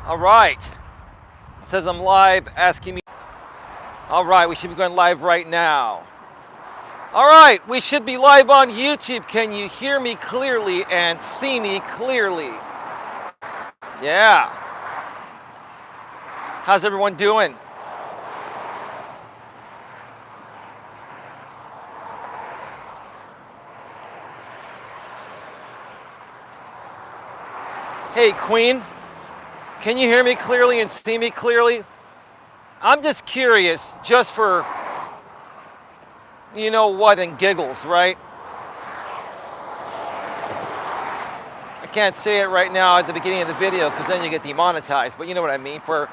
All right. It says I'm live, asking me. All right, we should be going live right now. All right, we should be live on YouTube. Can you hear me clearly and see me clearly? Yeah. How's everyone doing? Hey, Queen. Can you hear me clearly and see me clearly? I'm just curious, just for, you know what, and giggles, right? I can't say it right now at the beginning of the video because then you get demonetized, but you know what I mean. For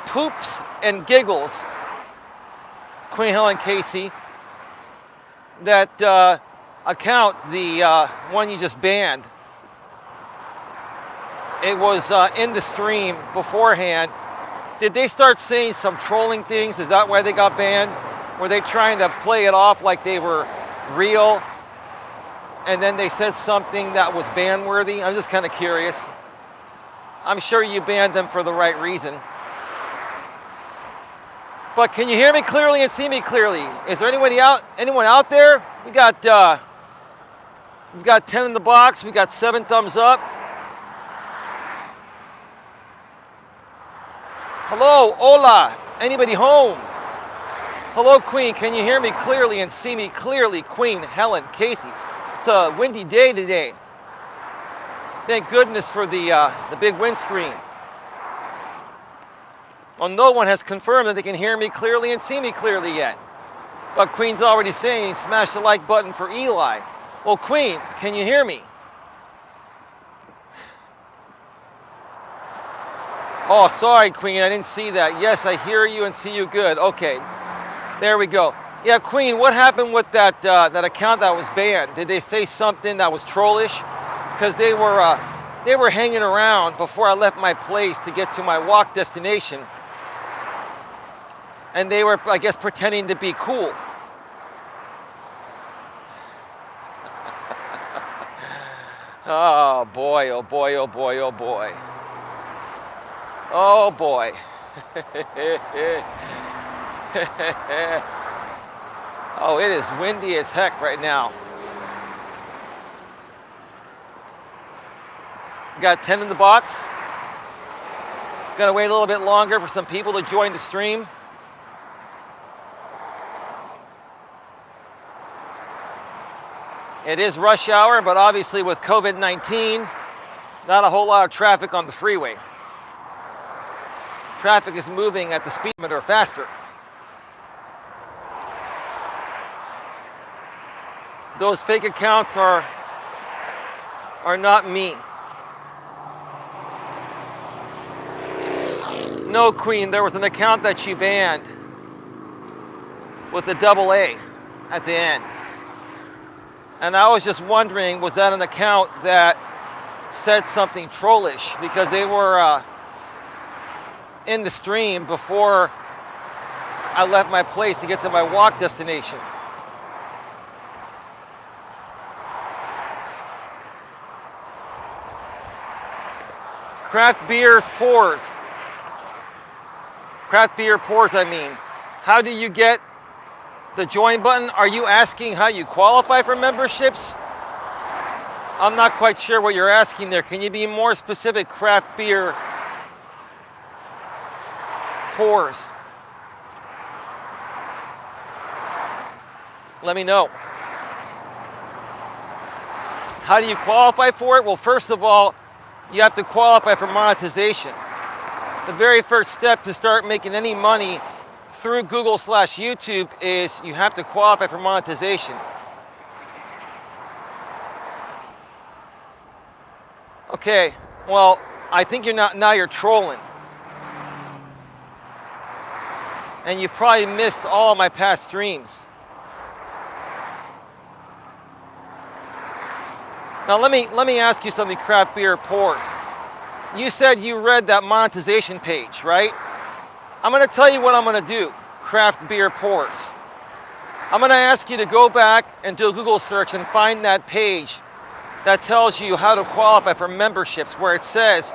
poops and giggles, Queen Helen Casey, that account, the one you just banned, it was in the stream beforehand. Did they start saying some trolling things? Is that why they got banned? Were they trying to play it off like they were real? And then they said something that was ban worthy? I'm just kind of curious. I'm sure you banned them for the right reason. But can you hear me clearly and see me clearly? Is there anyone out there? We've got 10 in the box. We got 7 thumbs up. Hello, hola, anybody home? Hello, Queen, can you hear me clearly and see me clearly? Queen Helen Casey. It's a windy day today. Thank goodness for the big windscreen. Well, no one has confirmed that they can hear me clearly and see me clearly yet. But Queen's already saying, smash the like button for Eli. Well, Queen, can you hear me? Oh, sorry, Queen, I didn't see that. Yes, I hear you and see you good. Okay, there we go. Yeah, Queen, what happened with that account that was banned? Did they say something that was trollish? Because they were hanging around before I left my place to get to my walk destination. And they were, I guess, pretending to be cool. Oh boy, oh boy, oh boy, oh boy. Oh boy. Oh, it is windy as heck right now. Got 10 in the box. Gotta wait a little bit longer for some people to join the stream. It is rush hour, but obviously with COVID-19, not a whole lot of traffic on the freeway. Traffic is moving at the speed limit or faster. Those fake accounts are not me. No, Queen, there was an account that she banned with a double A at the end. And I was just wondering, was that an account that said something trollish? Because they were in the stream before I left my place to get to my walk destination. Craft beer pours, I mean. How do you get the join button? Are you asking how you qualify for memberships? I'm not quite sure what you're asking there. Can you be more specific? Craft beer pours. Let me know. How do you qualify for it? Well, first of all, you have to qualify for monetization. The very first step to start making any money through Google/YouTube is you have to qualify for monetization. Okay, well, I think now you're trolling. And you've probably missed all of my past streams. Now let me ask you something, Craft Beer Pours. You said you read that monetization page, right? I'm gonna tell you what I'm gonna do, Craft Beer Pours. I'm gonna ask you to go back and do a Google search and find that page that tells you how to qualify for memberships, where it says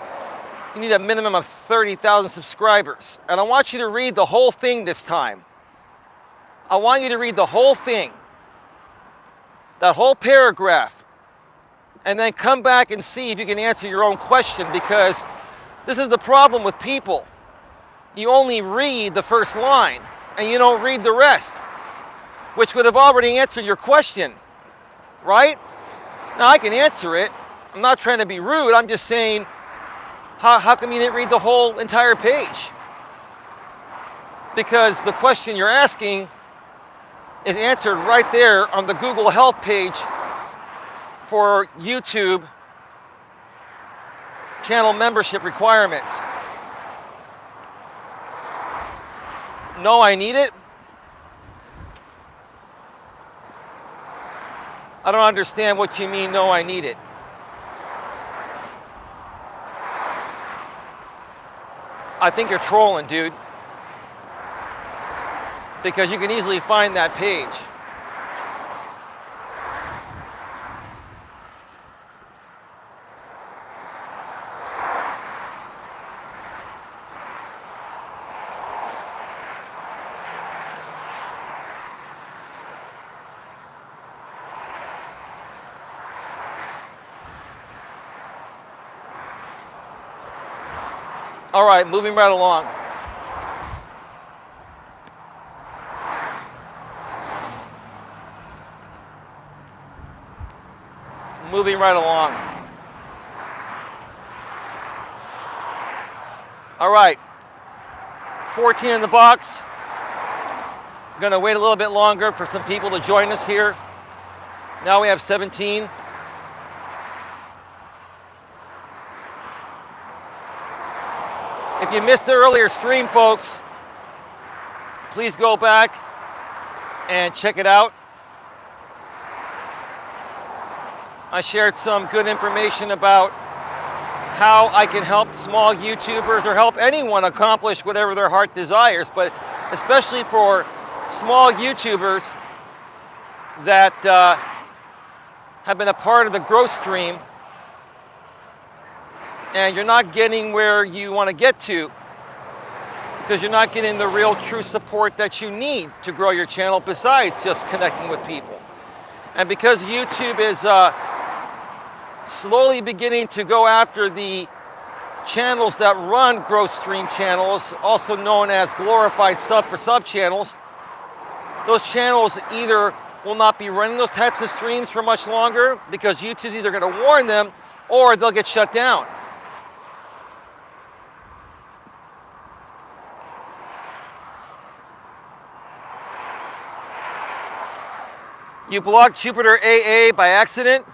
You need a minimum of 30,000 subscribers. And I want you to read the whole thing this time. I want you to read the whole thing, that whole paragraph, and then come back and see if you can answer your own question, because this is the problem with people. You only read the first line and you don't read the rest, which would have already answered your question, right? Now I can answer it. I'm not trying to be rude. I'm just saying, how come you didn't read the whole entire page? Because the question you're asking is answered right there on the Google Health page for YouTube channel membership requirements. No, I need it? I don't understand what you mean, no, I need it. I think you're trolling, dude. Because you can easily find that page. All right, moving right along. Moving right along. All right, 14 in the box. I'm gonna wait a little bit longer for some people to join us here. Now we have 17. If you missed the earlier stream, folks, please go back and check it out. I shared some good information about how I can help small YouTubers or help anyone accomplish whatever their heart desires, but especially for small YouTubers that have been a part of the growth stream and you're not getting where you want to get to because you're not getting the real true support that you need to grow your channel besides just connecting with people. And because YouTube is slowly beginning to go after the channels that run growth stream channels, also known as glorified sub for sub channels, those channels either will not be running those types of streams for much longer because YouTube's either going to warn them or they'll get shut down. You blocked Jupiter AA by accident?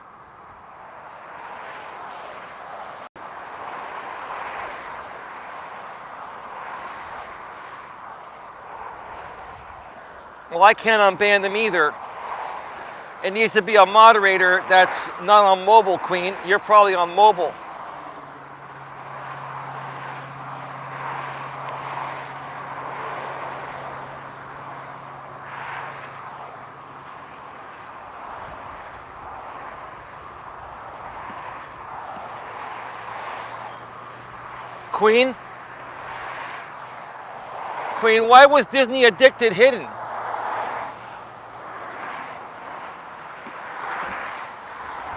Well, I can't unban them either. It needs to be a moderator that's not on mobile, Queen. You're probably on mobile. Queen? Queen, why was Disney Addicted hidden?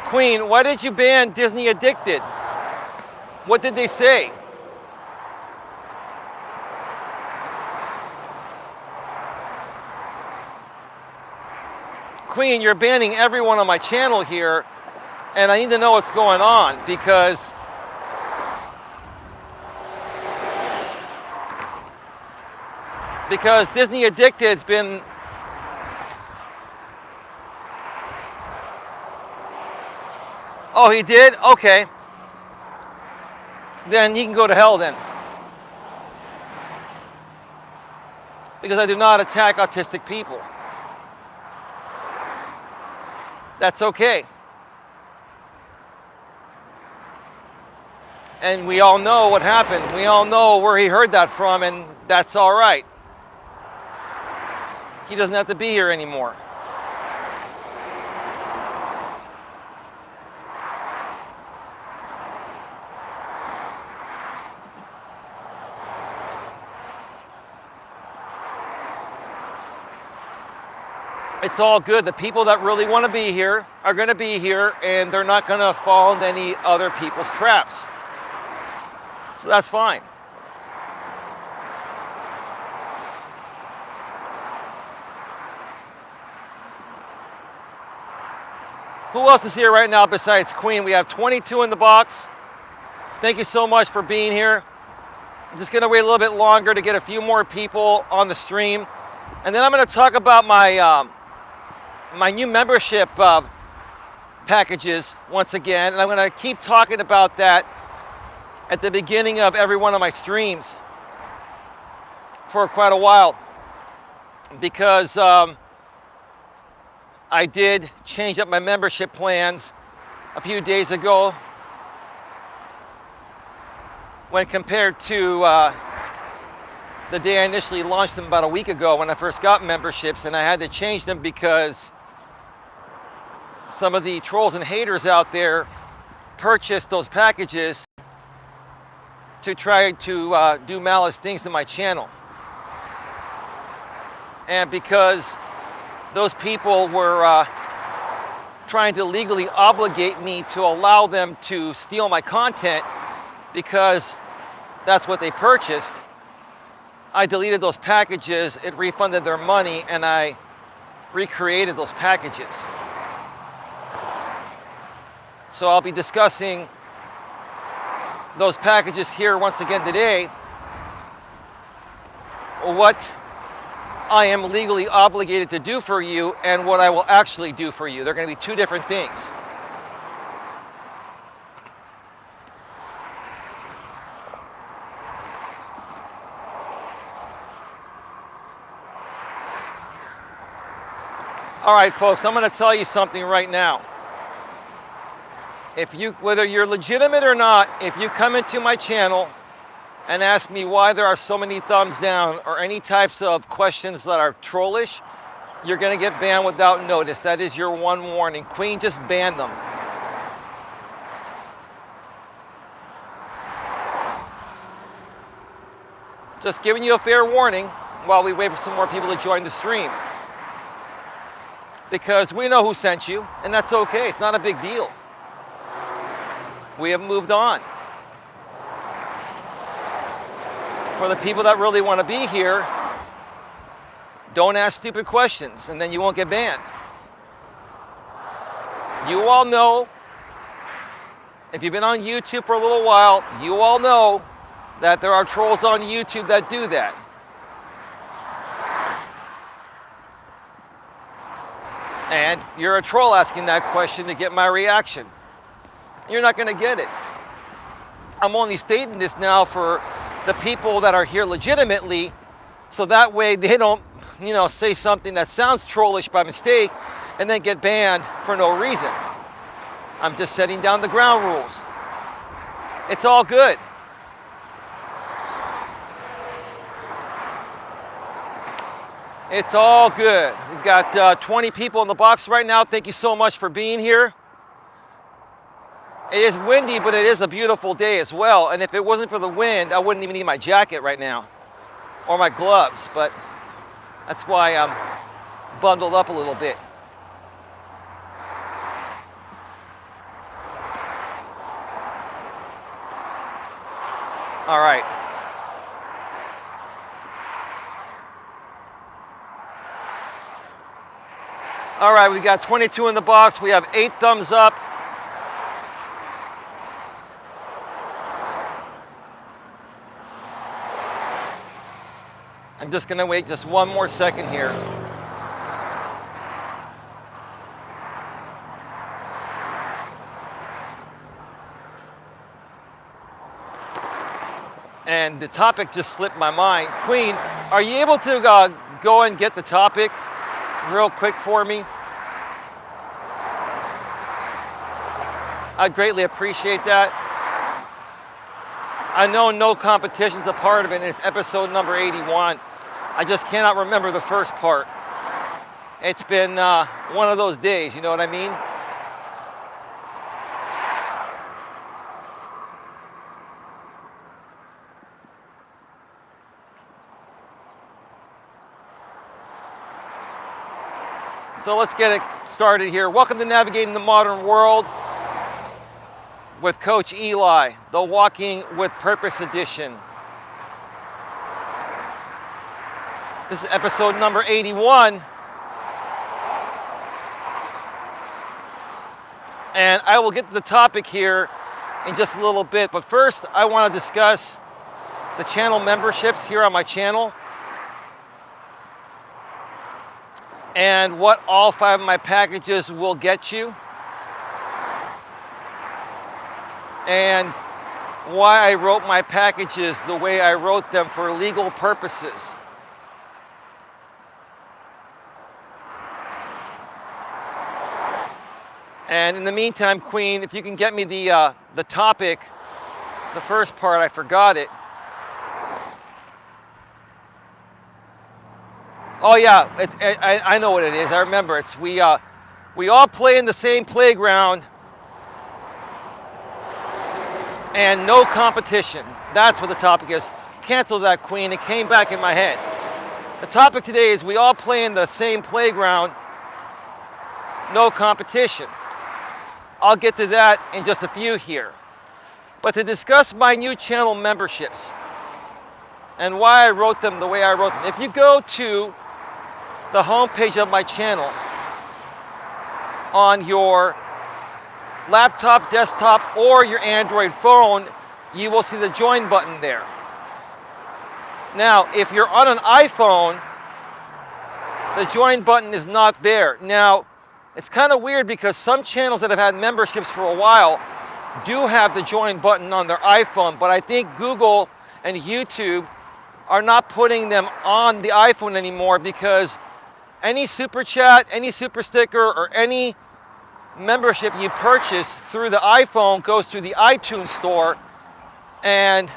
Queen, why did you ban Disney Addicted? What did they say? Queen, you're banning everyone on my channel here, and I need to know what's going on because Disney Addicted's been Oh, he did? Okay. Then he can go to hell then. Because I do not attack autistic people. That's okay. And we all know what happened. We all know where he heard that from, and that's all right. He doesn't have to be here anymore. It's all good. The people that really want to be here are going to be here, and they're not going to fall into any other people's traps. So that's fine. Who else is here right now besides Queen? We have 22 in the box. Thank you so much for being here. I'm just going to wait a little bit longer to get a few more people on the stream. And then I'm going to talk about my my new membership packages once again. And I'm going to keep talking about that at the beginning of every one of my streams for quite a while. Because I did change up my membership plans a few days ago when compared to the day I initially launched them about a week ago when I first got memberships, and I had to change them because some of the trolls and haters out there purchased those packages to try to do malice things to my channel. And because those people were trying to legally obligate me to allow them to steal my content because that's what they purchased, I deleted those packages, it refunded their money, and I recreated those packages. So I'll be discussing those packages here once again today. What I am legally obligated to do for you and what I will actually do for you. They're going to be two different things. All right, folks, I'm going to tell you something right now. Whether you're legitimate or not, if you come into my channel and ask me why there are so many thumbs down or any types of questions that are trollish, you're going to get banned without notice. That is your one warning. Queen just banned them. Just giving you a fair warning while we wait for some more people to join the stream. Because we know who sent you, and that's okay. It's not a big deal. We have moved on. For the people that really want to be here, don't ask stupid questions, and then you won't get banned. You all know, if you've been on YouTube for a little while, you all know that there are trolls on YouTube that do that. And you're a troll asking that question to get my reaction. You're not going to get it. I'm only stating this now for the people that are here legitimately, so that way they don't, say something that sounds trollish by mistake and then get banned for no reason. I'm just setting down the ground rules. It's all good. It's all good. We've got 20 people in the box right now. Thank you so much for being here. It is windy, but it is a beautiful day as well. And if it wasn't for the wind, I wouldn't even need my jacket right now or my gloves. But that's why I'm bundled up a little bit. All right. All right, we got 22 in the box. We have 8 thumbs up. I'm just gonna wait just one more second here. And the topic just slipped my mind. Queen, are you able to go and get the topic real quick for me? I'd greatly appreciate that. I know no competition's a part of it, and it's episode number 81. I just cannot remember the first part. It's been one of those days, you know what I mean? So let's get it started here. Welcome to Navigating the Modern World with Coach Eli, the Walking with Purpose edition. This is episode number 81. And I will get to the topic here in just a little bit. But first, I want to discuss the channel memberships here on my channel and what all 5 of my packages will get you, and why I wrote my packages the way I wrote them for legal purposes. And in the meantime, Queen, if you can get me the topic, the first part, I forgot it. Oh yeah, I know what it is. I remember. It's we all play in the same playground and no competition. That's what the topic is. Cancel that, Queen. It came back in my head. The topic today is we all play in the same playground, no competition. I'll get to that in just a few here. But to discuss my new channel memberships and why I wrote them the way I wrote them. If you go to the homepage of my channel on your laptop, desktop, or your Android phone, you will see the join button there. Now, if you're on an iPhone, the join button is not there. Now, it's kind of weird because some channels that have had memberships for a while do have the join button on their iPhone, but I think Google and YouTube are not putting them on the iPhone anymore because any super chat, any super sticker, or any membership you purchase through the iPhone goes through the iTunes store, and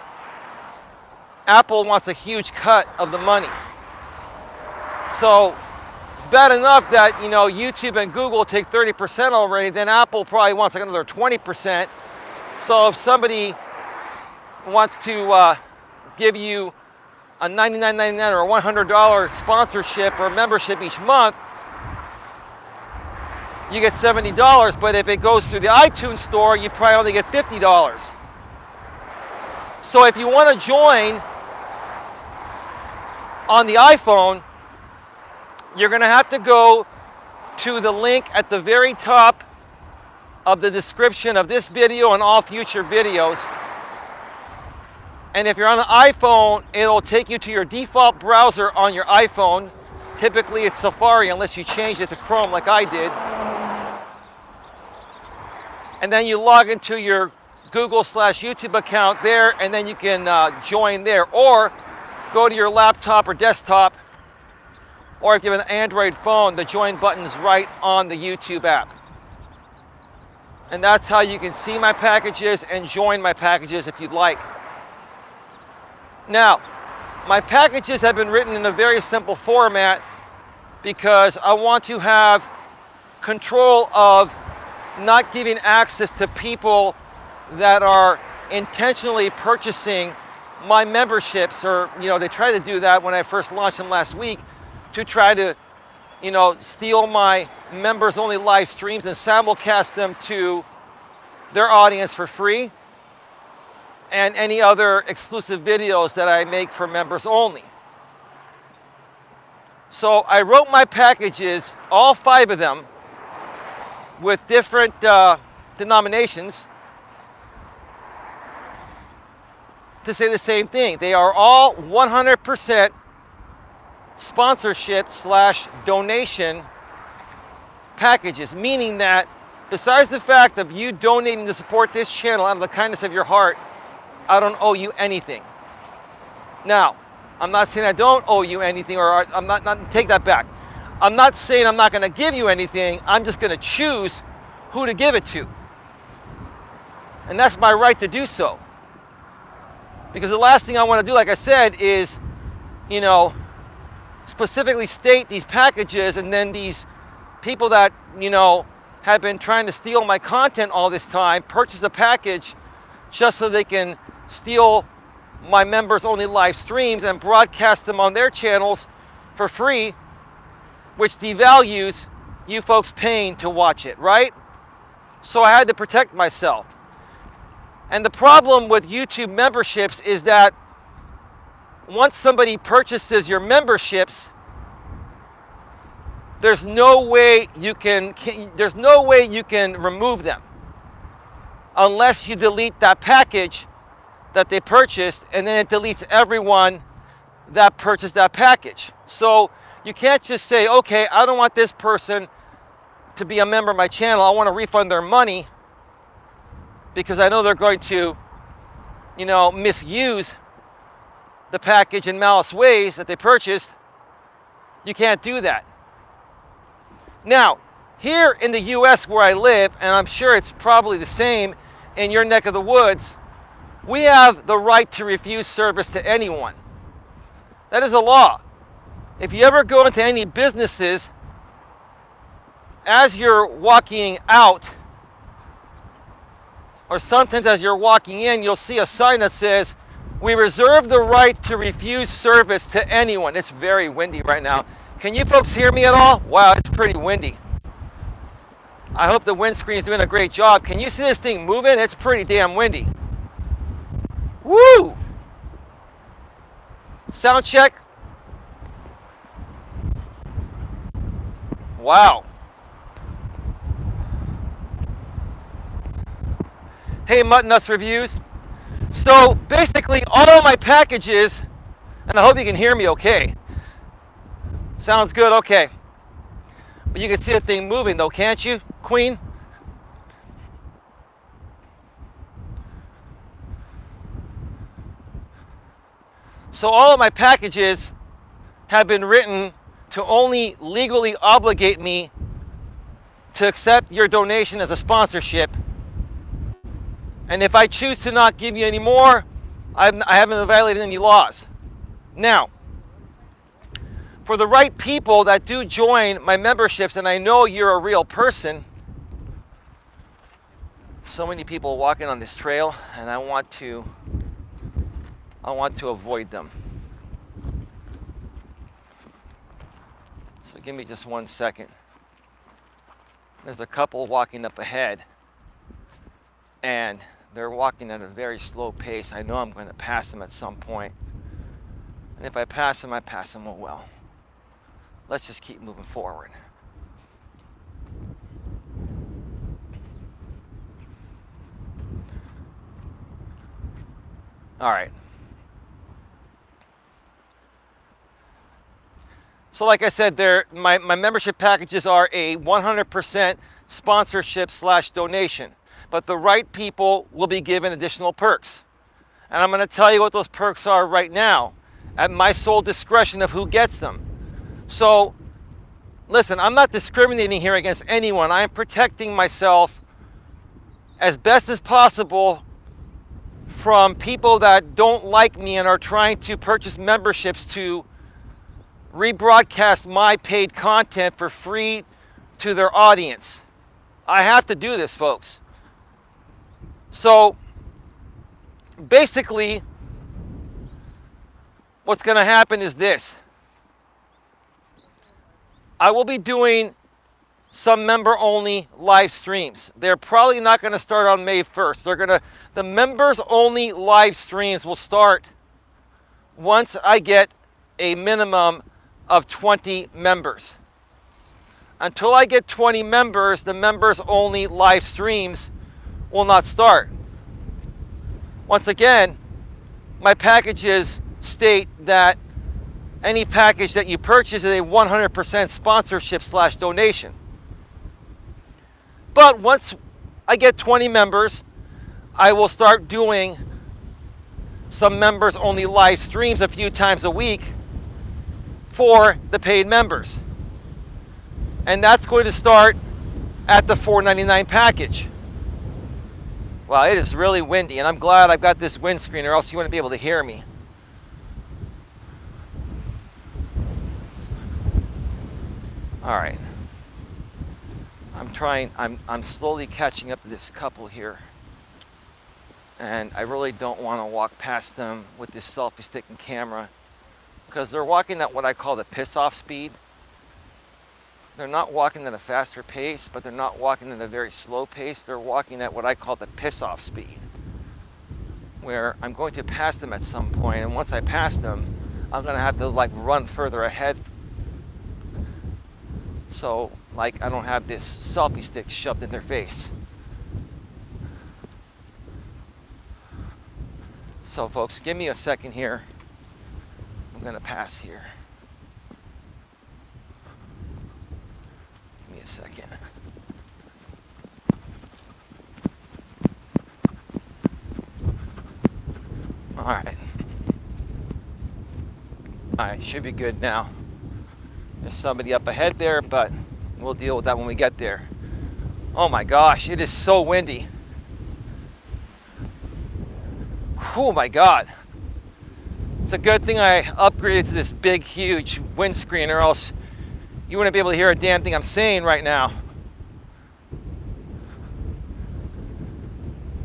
Apple wants a huge cut of the money. So it's bad enough that, YouTube and Google take 30% already, then Apple probably wants like another 20%. So if somebody wants to give you a $99.99 or $100 sponsorship or membership each month, you get $70, but if it goes through the iTunes store, you probably only get $50. So if you want to join on the iPhone, you're going to have to go to the link at the very top of the description of this video and all future videos. And if you're on an iPhone, it'll take you to your default browser on your iPhone. Typically it's Safari unless you change it to Chrome like I did. And then you log into your Google/YouTube account there, and then you can join there. Or go to your laptop or desktop, or if you have an Android phone, the join button's right on the YouTube app. And that's how you can see my packages and join my packages if you'd like. Now, my packages have been written in a very simple format because I want to have control of not giving access to people that are intentionally purchasing my memberships, or, they tried to do that when I first launched them last week, to try to, steal my members only live streams and simulcast them to their audience for free, and any other exclusive videos that I make for members only. So I wrote my packages, all 5 of them, with different denominations to say the same thing. They are all 100% sponsorship/donation packages, meaning that besides the fact of you donating to support this channel out of the kindness of your heart, I don't owe you anything. Now, I'm not saying I don't owe you anything, or I'm not take that back. I'm not saying I'm not going to give you anything. I'm just going to choose who to give it to. And that's my right to do so. Because the last thing I want to do, like I said, is, specifically state these packages, and then these people that, have been trying to steal my content all this time purchase a package just so they can steal my members only live streams and broadcast them on their channels for free, which devalues you folks paying to watch it, right? So I had to protect myself. And the problem with YouTube memberships is that once somebody purchases your memberships, there's no way you can remove them unless you delete that package that they purchased, and then it deletes everyone that purchased that package. So you can't just say, okay, I don't want this person to be a member of my channel. I want to refund their money because I know they're going to, misuse the package in malice ways that they purchased. You can't do that. Now, here in the US where I live, and I'm sure it's probably the same in your neck of the woods, we have the right to refuse service to anyone. That is a law. If you ever go into any businesses, as you're walking out, or sometimes as you're walking in, you'll see a sign that says, "We reserve the right to refuse service to anyone." It's very windy right now. Can you folks hear me at all? Wow, it's pretty windy. I hope the windscreen is doing a great job. Can you see this thing moving? It's pretty damn windy. Woo! Sound check. Wow. Hey, Mutton Nuts Reviews. So basically all of my packages, and I hope you can hear me okay. Sounds good, okay. But you can see the thing moving though, can't you, Queen? So all of my packages have been written to only legally obligate me to accept your donation as a sponsorship. And if I choose to not give you any more, I haven't violated any laws. Now, for the right people that do join my memberships, and I know you're a real person, so many people walking on this trail, and I want to avoid them. So give me just 1 second. There's a couple walking up ahead, and they're walking at a very slow pace. I know I'm going to pass them at some point. And if I pass them, oh well. Let's just keep moving forward. All right. So like I said, my membership packages are a 100% sponsorship/donation. But the right people will be given additional perks. And I'm going to tell you what those perks are right now, at my sole discretion of who gets them. So, listen, I'm not discriminating here against anyone. I am protecting myself as best as possible from people that don't like me and are trying to purchase memberships to rebroadcast my paid content for free to their audience. I have to do this, folks. So basically, what's going to happen is this. I will be doing some member-only live streams. They're probably not going to start on May 1st. The members-only live streams will start once I get a minimum of 20 members. Until I get 20 members, the members-only live streams will not start. Once again, my packages state that any package that you purchase is a 100% sponsorship/donation. But once I get 20 members, I will start doing some members only live streams a few times a week for the paid members. And that's going to start at the $4.99 package. Wow, it is really windy, and I'm glad I've got this windscreen, or else you wouldn't be able to hear me. All right. I'm slowly catching up to this couple here. And I really don't want to walk past them with this selfie stick and camera, because they're walking at what I call the piss-off speed. They're not walking at a faster pace, but they're not walking at a very slow pace. They're walking at what I call the piss-off speed, where I'm going to pass them at some point, and once I pass them, I'm going to have to like run further ahead. So like I don't have this selfie stick shoved in their face. So folks, give me a second here. I'm going to pass here. Give me a second. All right. All right, should be good now. There's somebody up ahead there, but we'll deal with that when we get there. Oh my gosh, it is so windy. Oh my God. It's a good thing I upgraded to this big, huge windscreen, or else you wouldn't be able to hear a damn thing I'm saying right now.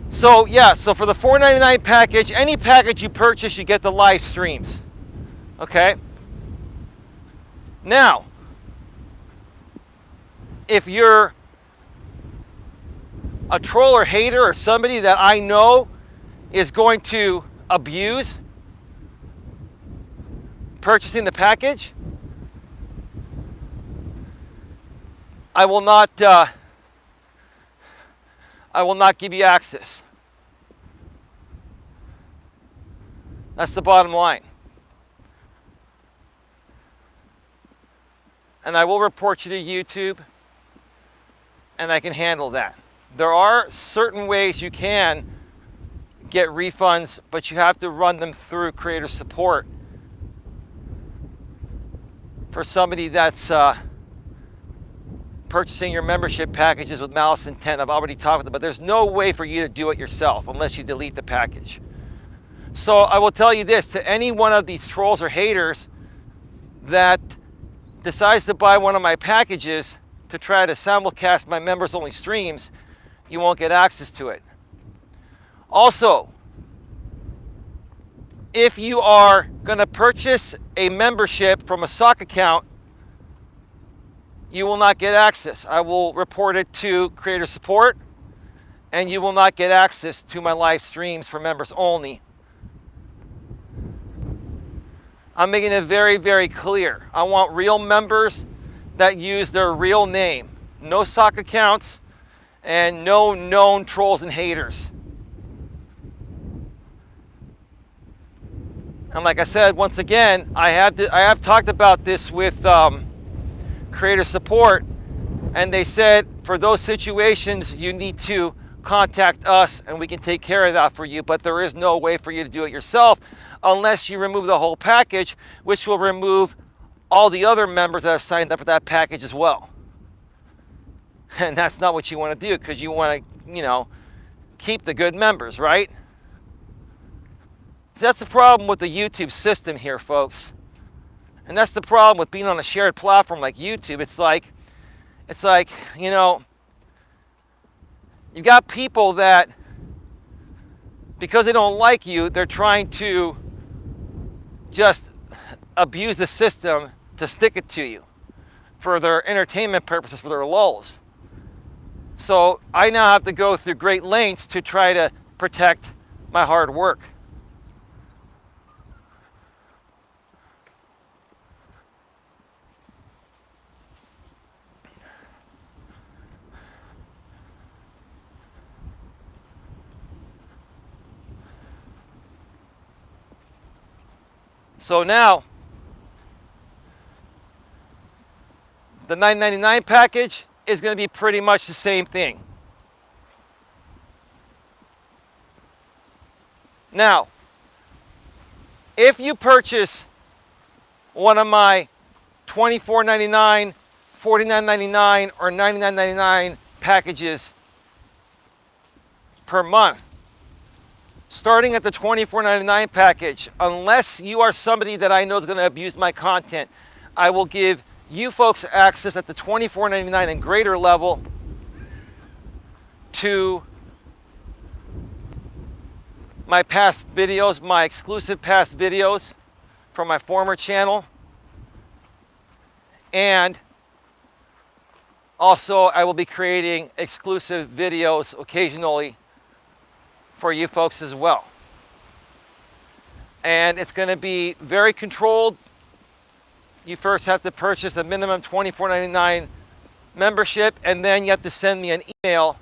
So yeah, so for the $4.99 package, any package you purchase, you get the live streams. Okay? Now, if you're a troll or hater or somebody that I know is going to abuse purchasing the package, I will not give you access. That's the bottom line. And I will report you to YouTube, and I can handle that. There are certain ways you can get refunds, but you have to run them through creator support. For somebody that's purchasing your membership packages with malice intent, I've already talked with them, but there's no way for you to do it yourself unless you delete the package. So I will tell you this, to any one of these trolls or haters that decides to buy one of my packages to try to simulcast my members only streams, you won't get access to it. Also, if you are going to purchase a membership from a sock account, you will not get access. I will report it to creator support, and you will not get access to my live streams for members only. I'm making it very, very clear. I want real members that use their real name. No sock accounts and no known trolls and haters. And like I said, once again, I have talked about this with creator support, and they said for those situations you need to contact us and we can take care of that for you, but there is no way for you to do it yourself unless you remove the whole package, which will remove all the other members that have signed up for that package as well. And that's not what you want to do, because you want to, keep the good members, right? That's the problem with the YouTube system here, folks. And that's the problem with being on a shared platform like YouTube. It's like, you got people that, because they don't like you, they're trying to just abuse the system to stick it to you for their entertainment purposes, for their lulz. So I now have to go through great lengths to try to protect my hard work. So now, the $9.99 package is going to be pretty much the same thing. Now, if you purchase one of my $24.99, $49.99, or $99.99 packages per month, starting at the $24.99 package, unless you are somebody that I know is going to abuse my content, I will give you folks access at the $24.99 and greater level to my past videos, my exclusive past videos from my former channel, and Also, I will be creating exclusive videos occasionally for you folks as well. And it's going to be very controlled. You first have to purchase a minimum $24.99 membership, and then you have to send me an email,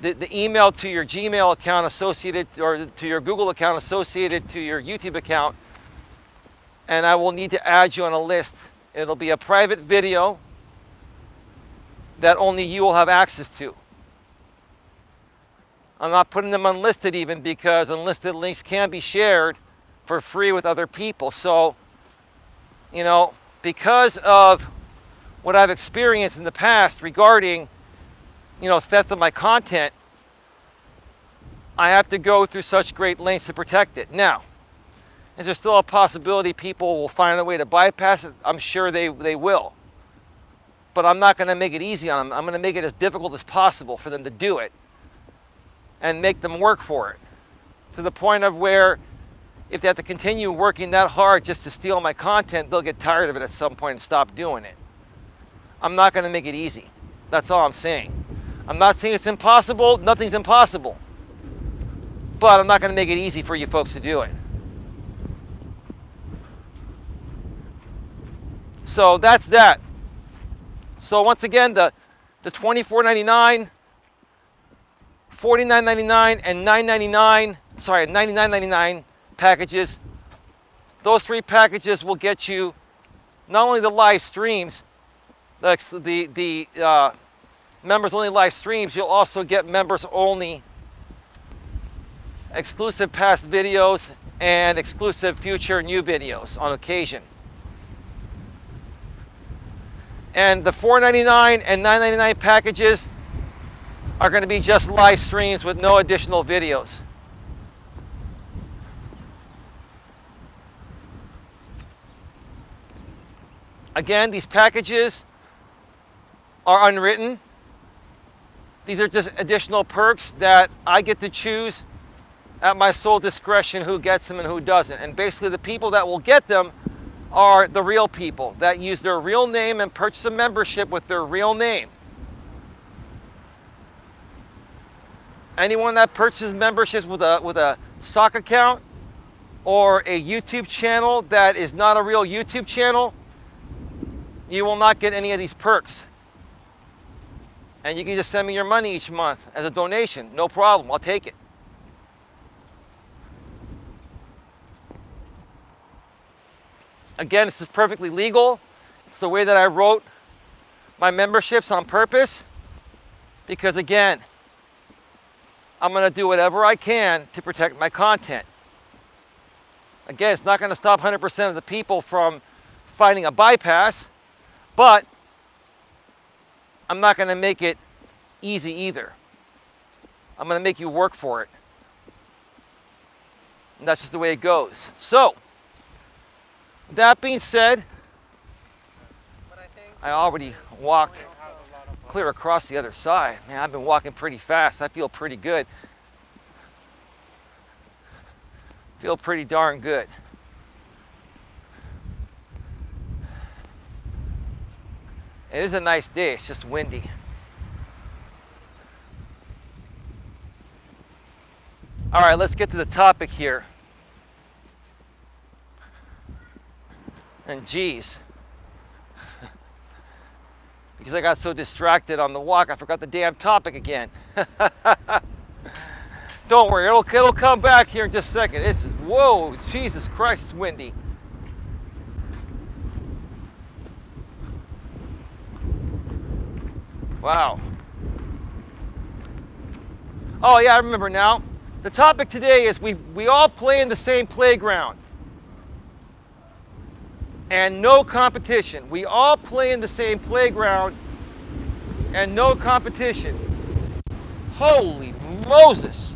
the email to your Gmail account associated, or to your Google account associated to your YouTube account, and I will need to add you on a list. It'll be a private video that only you will have access to. I'm not putting them unlisted even, because unlisted links can be shared for free with other people. So, you know, because of what I've experienced in the past regarding, you know, theft of my content, I have to go through such great lengths to protect it. Now, is there still a possibility people will find a way to bypass it? I'm sure they will. But I'm not going to make it easy on them. I'm going to make it as difficult as possible for them to do it and make them work for it, to the point of where if they have to continue working that hard just to steal my content, they'll get tired of it at some point and stop doing it. I'm not going to make it easy. That's all I'm saying. I'm not saying it's impossible. Nothing's impossible. But I'm not going to make it easy for you folks to do it. So that's that. So once again, the $24.99, $49.99, and $99.99 packages. Those 3 packages will get you not only the live streams, the members only live streams, you'll also get members only exclusive past videos and exclusive future new videos on occasion. And the $4.99 and $9.99 packages are going to be just live streams with no additional videos. Again, these packages are unwritten. These are just additional perks that I get to choose at my sole discretion who gets them and who doesn't. And basically the people that will get them are the real people that use their real name and purchase a membership with their real name. Anyone that purchases memberships with a stock account or a YouTube channel that is not a real YouTube channel, you will not get any of these perks. And you can just send me your money each month as a donation. No problem, I'll take it. Again, this is perfectly legal. It's the way that I wrote my memberships on purpose, because again, I'm going to do whatever I can to protect my content. Again, it's not going to stop 100% of the people from finding a bypass, but I'm not going to make it easy either. I'm going to make you work for it. And that's just the way it goes. So, that being said, I already walked clear across the other side. Man, I've been walking pretty fast. I feel pretty good. Feel pretty darn good. It is a nice day. It's just windy. All right, let's get to the topic here. And geez, because I got so distracted on the walk, I forgot the damn topic again. Don't worry, it'll come back here in just a second. It's just, whoa, Jesus Christ, it's windy. Wow. Oh yeah, I remember now. The topic today is we all play in the same playground. And no competition. We all play in the same playground and no competition. Holy Moses.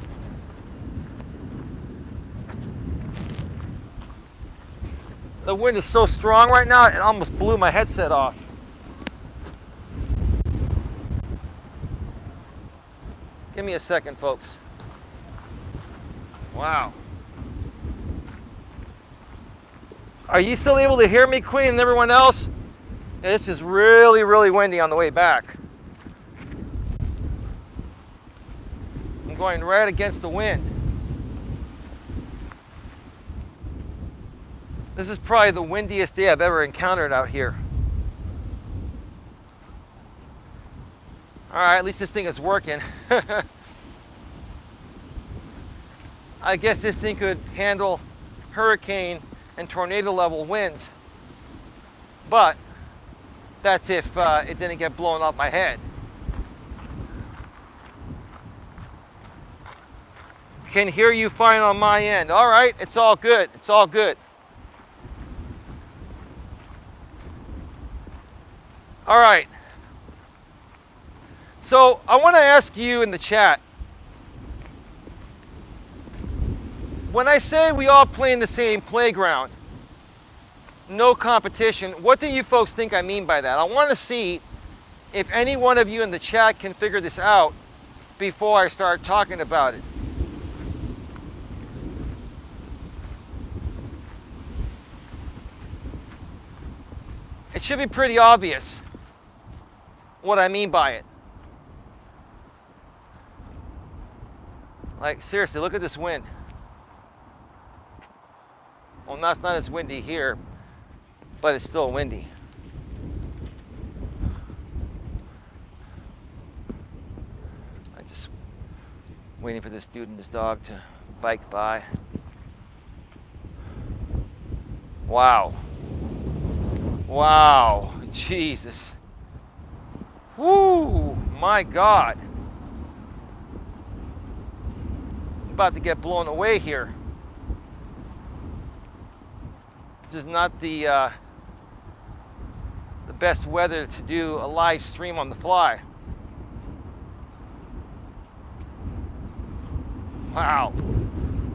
The wind is so strong right now, it almost blew my headset off. Give me a second, folks. Wow. Are you still able to hear me, Queen, and everyone else? This is really, really windy on the way back. I'm going right against the wind. This is probably the windiest day I've ever encountered out here. All right, at least this thing is working. I guess this thing could handle hurricane and tornado level winds, but that's if it didn't get blown off my head. Can hear you fine on my end. All right, it's all good. It's all good. All right. So I want to ask you in the chat, when I say we all play in the same playground, no competition, what do you folks think I mean by that? I want to see if any one of you in the chat can figure this out before I start talking about it. It should be pretty obvious what I mean by it. Like, seriously, look at this wind. Well, it's not as windy here, but it's still windy. I'm just waiting for this dude and his dog to bike by. Wow. Wow. Jesus. Whoo, my God. I'm about to get blown away here. This is not the best weather to do a live stream on the fly. Wow.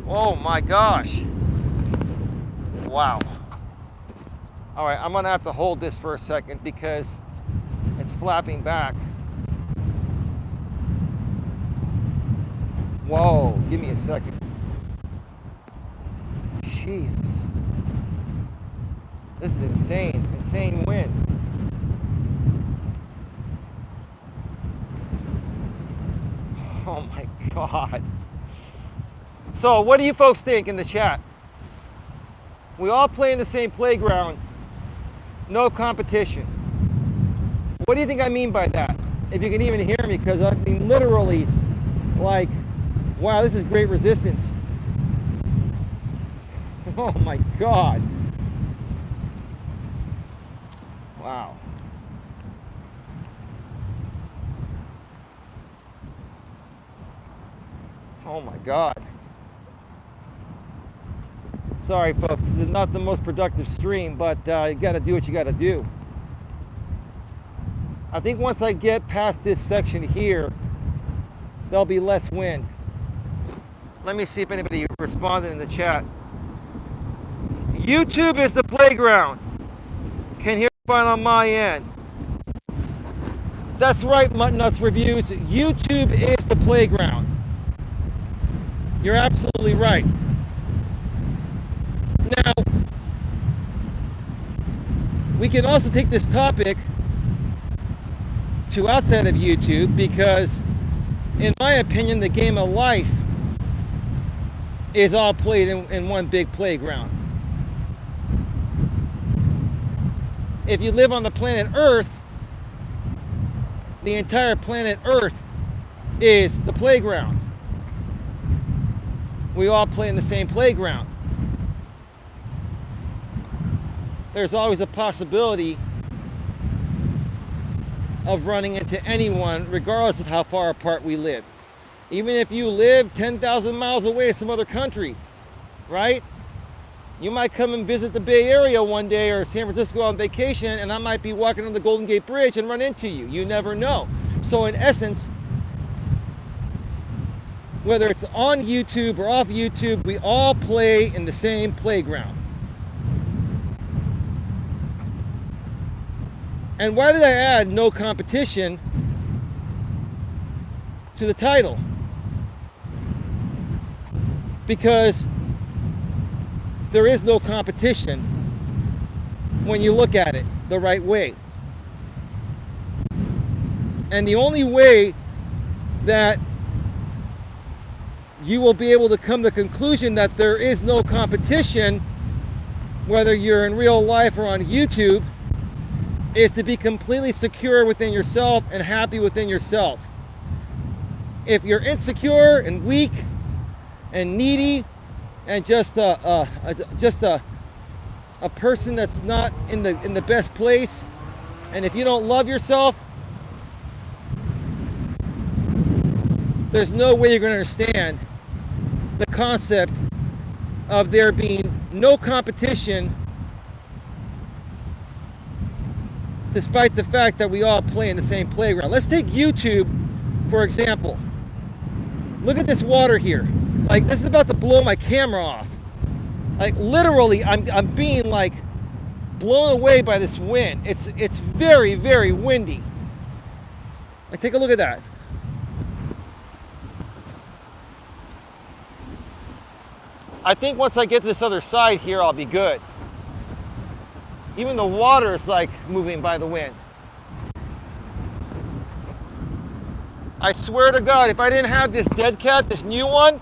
Oh my gosh. Wow. All right, I'm gonna have to hold this for a second because it's flapping back. Whoa, give me a second. Jesus. This is insane, insane wind. Oh my God. So what do you folks think in the chat? We all play in the same playground, no competition. What do you think I mean by that? If you can even hear me, because I mean literally like, wow, this is great resistance. Oh my God. Wow. Oh my God. Sorry folks, this is not the most productive stream, but you gotta do what you gotta do. I think once I get past this section here, there'll be less wind. Let me see if anybody responded in the chat. YouTube is the playground. Can hear fine on my end. That's right, Mutton Nuts Reviews. YouTube is the playground. You're absolutely right. Now, we can also take this topic to outside of YouTube because, in my opinion, the game of life is all played in one big playground. If you live on the planet Earth, the entire planet Earth is the playground. We all play in the same playground. There's always a possibility of running into anyone regardless of how far apart we live. Even if you live 10,000 miles away in some other country, right? You might come and visit the Bay Area one day or San Francisco on vacation, and I might be walking on the Golden Gate Bridge and run into you. You never know. So in essence, whether it's on YouTube or off YouTube, we all play in the same playground. And why did I add no competition to the title? Because there is no competition when you look at it the right way. And the only way that you will be able to come to the conclusion that there is no competition, whether you're in real life or on YouTube, is to be completely secure within yourself and happy within yourself. If you're insecure and weak and needy and just a person that's not in the best place, and if you don't love yourself, there's no way you're going to understand the concept of there being no competition, despite the fact that we all play in the same playground. Let's take YouTube, for example. Look at this water here. Like, this is about to blow my camera off. Like, literally, I'm being like blown away by this wind. It's very, very windy. Like, take a look at that. I think once I get to this other side here, I'll be good. Even the water is like moving by the wind. I swear to God, if I didn't have this dead cat, this new one,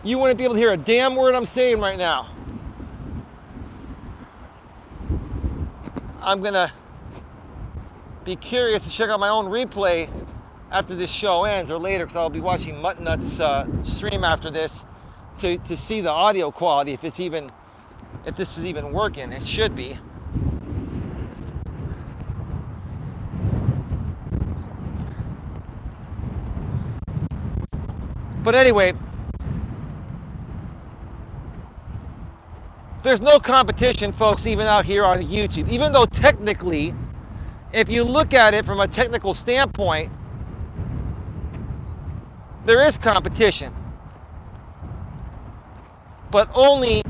you wouldn't be able to hear a damn word I'm saying right now. I'm gonna be curious to check out my own replay after this show ends, or later, because I'll be watching Mutt Nuts stream after this to see the audio quality, if this is even working. It should be. But anyway, there's no competition, folks, even out here on YouTube. Even though technically, if you look at it from a technical standpoint, there is competition. But only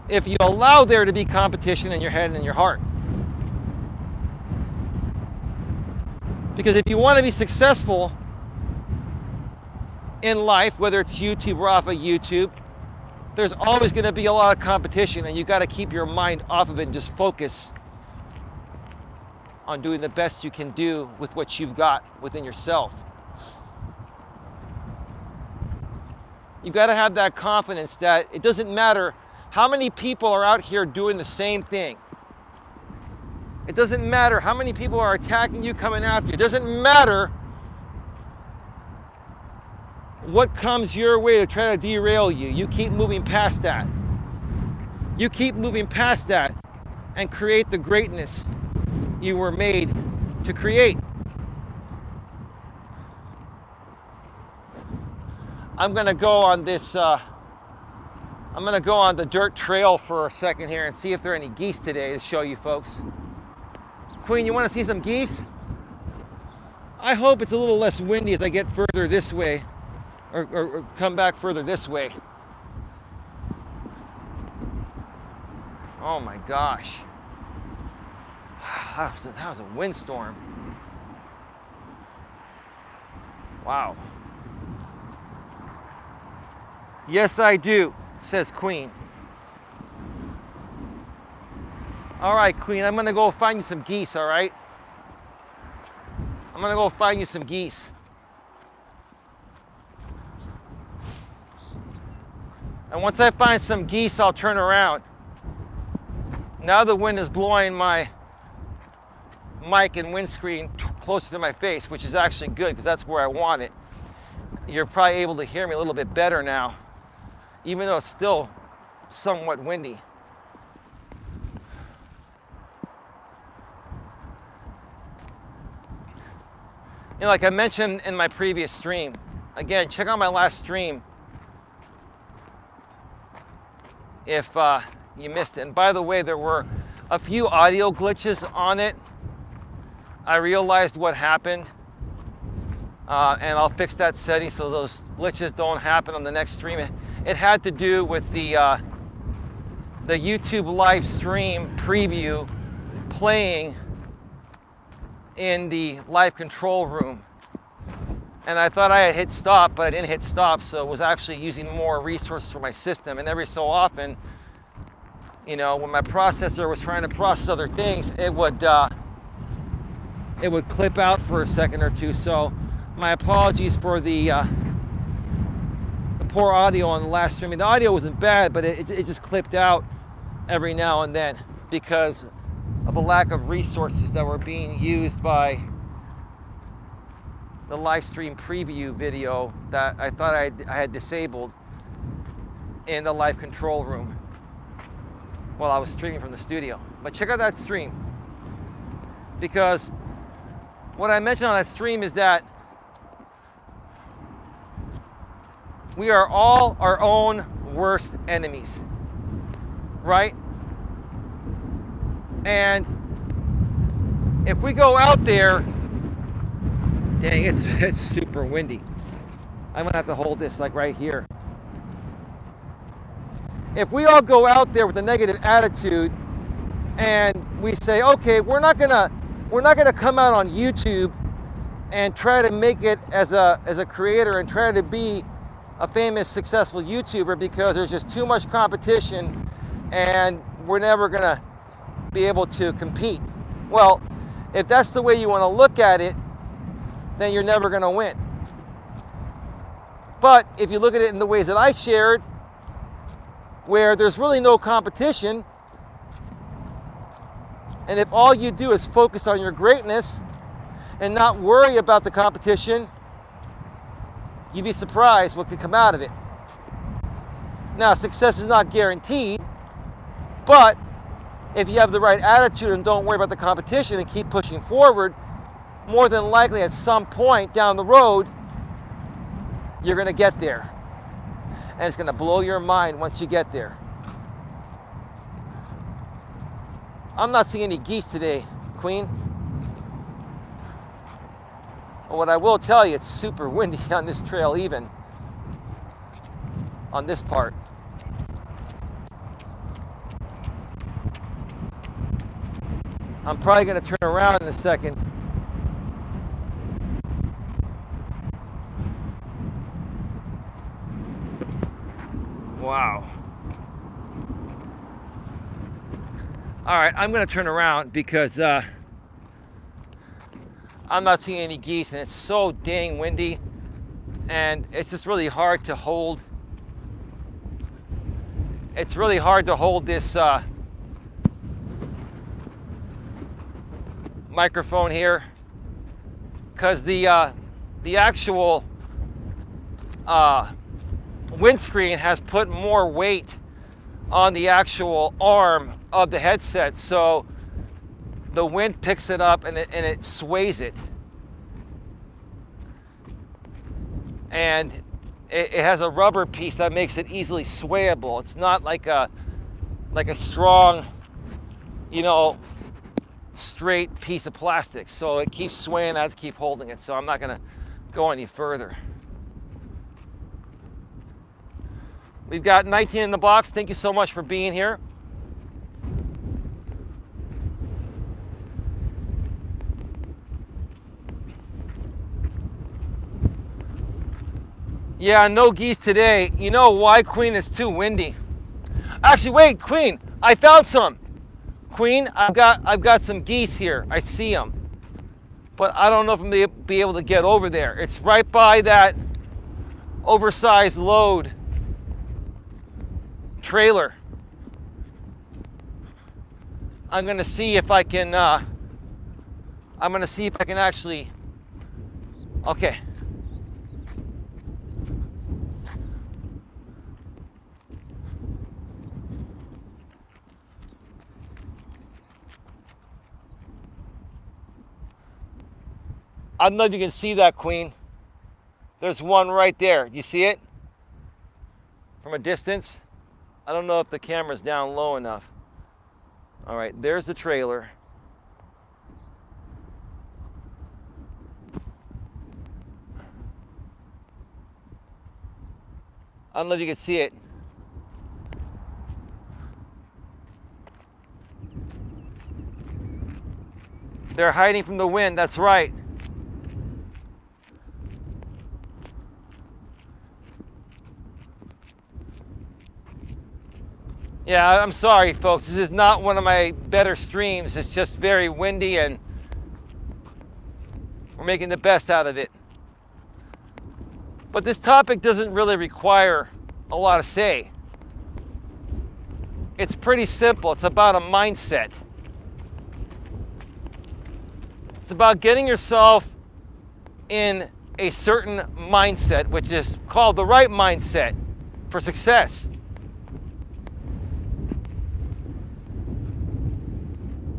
if you allow there to be competition in your head and in your heart. Because if you want to be successful in life, whether it's YouTube or off of YouTube, there's always going to be a lot of competition, and you got to keep your mind off of it and just focus on doing the best you can do with what you've got within yourself. You got to have that confidence that it doesn't matter how many people are out here doing the same thing. It doesn't matter how many people are attacking you, coming after you. It doesn't matter what comes your way to try to derail you. You keep moving past that. You keep moving past that and create the greatness you were made to create. I'm gonna go on this, I'm gonna go on the dirt trail for a second here and see if there are any geese today to show you folks. Queen, you wanna see some geese? I hope it's a little less windy as I get further this way, or come back further this way. Oh my gosh. That was a windstorm. Wow. Yes, I do, says Queen. All right, Queen, I'm gonna go find you some geese, all right? I'm gonna go find you some geese. And once I find some geese, I'll turn around. Now the wind is blowing my mic and windscreen closer to my face, which is actually good because that's where I want it. You're probably able to hear me a little bit better now, even though it's still somewhat windy. You know, like I mentioned in my previous stream, again, check out my last stream if you missed it. And by the way, there were a few audio glitches on it. I realized what happened, and I'll fix that setting so those glitches don't happen on the next stream. It had to do with the YouTube live stream preview playing in the live control room. And I thought I had hit stop, but I didn't hit stop, so it was actually using more resources for my system. And every so often, you know, when my processor was trying to process other things, it would it would clip out for a second or two. So my apologies for the poor audio on the last stream. I mean, the audio wasn't bad, but it just clipped out every now and then because of a lack of resources that were being used by the live stream preview video that I thought I had disabled in the live control room while I was streaming from the studio. But check out that stream, because what I mentioned on that stream is that we are all our own worst enemies, right? And if we go out there, dang, it's super windy. I'm gonna have to hold this like right here. If we all go out there with a negative attitude and we say, okay, we're not gonna come out on YouTube and try to make it as a creator and try to be a famous, successful YouTuber because there's just too much competition and we're never gonna be able to compete. Well, if that's the way you want to look at it, then you're never gonna win. But if you look at it in the ways that I shared, where there's really no competition, and if all you do is focus on your greatness and not worry about the competition, you'd be surprised what could come out of it. Now, success is not guaranteed, but if you have the right attitude and don't worry about the competition and keep pushing forward, more than likely at some point down the road, you're gonna get there. And it's gonna blow your mind once you get there. I'm not seeing any geese today, Queen. But what I will tell you, it's super windy on this trail, even on this part. I'm probably gonna turn around in a second. Wow. All right, I'm gonna turn around because I'm not seeing any geese and it's so dang windy and it's just really hard to hold. It's really hard to hold this microphone here because the actual windscreen has put more weight on the actual arm of the headset, so the wind picks it up and it sways it, and it has a rubber piece that makes it easily swayable. It's not like a strong, straight piece of plastic, so it keeps swaying. I have to keep holding it, so I'm not gonna go any further. We've got 19 in the box. Thank you so much for being here. Yeah, no geese today. You know why, Queen? It's too windy. Actually, wait, Queen, I found some. Queen, I've got some geese here. I see them. But I don't know if I'm going to be able to get over there. It's right by that oversized load trailer. I'm going to see if I can actually, okay. I don't know if you can see that, Queen. There's one right there. Do you see it? From a distance? I don't know if the camera's down low enough. All right, there's the trailer. I don't know if you can see it. They're hiding from the wind, that's right. Yeah, I'm sorry, folks. This is not one of my better streams. It's just very windy and We're making the best out of it. But this topic doesn't really require a lot of say. It's pretty simple. It's about a mindset. It's about getting yourself in a certain mindset, which is called the right mindset for success.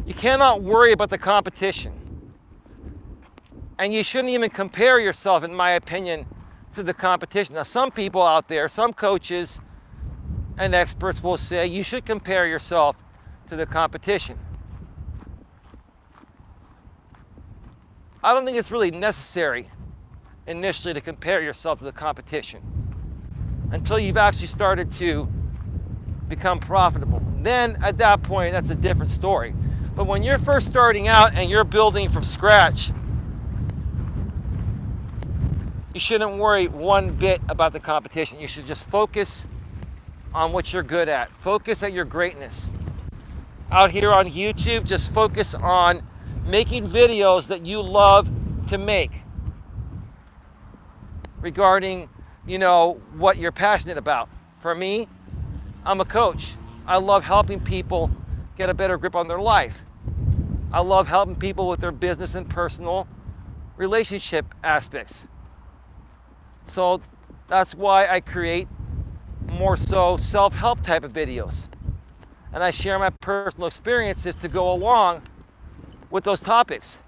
You cannot worry about the competition. And you shouldn't even compare yourself, in my opinion, to the competition. Now, some people out there, some coaches and experts will say you should compare yourself to the competition. I don't think it's really necessary initially to compare yourself to the competition until you've actually started to become profitable. Then at that point, that's a different story. But when you're first starting out and you're building from scratch, you shouldn't worry one bit about the competition. You should just focus on what you're good at. Focus at your greatness. Out here on YouTube, just focus on making videos that you love to make regarding, what you're passionate about. For me, I'm a coach. I love helping people get a better grip on their life. I love helping people with their business and personal relationship aspects. So that's why I create more so self-help type of videos. And I share my personal experiences to go along with those topics.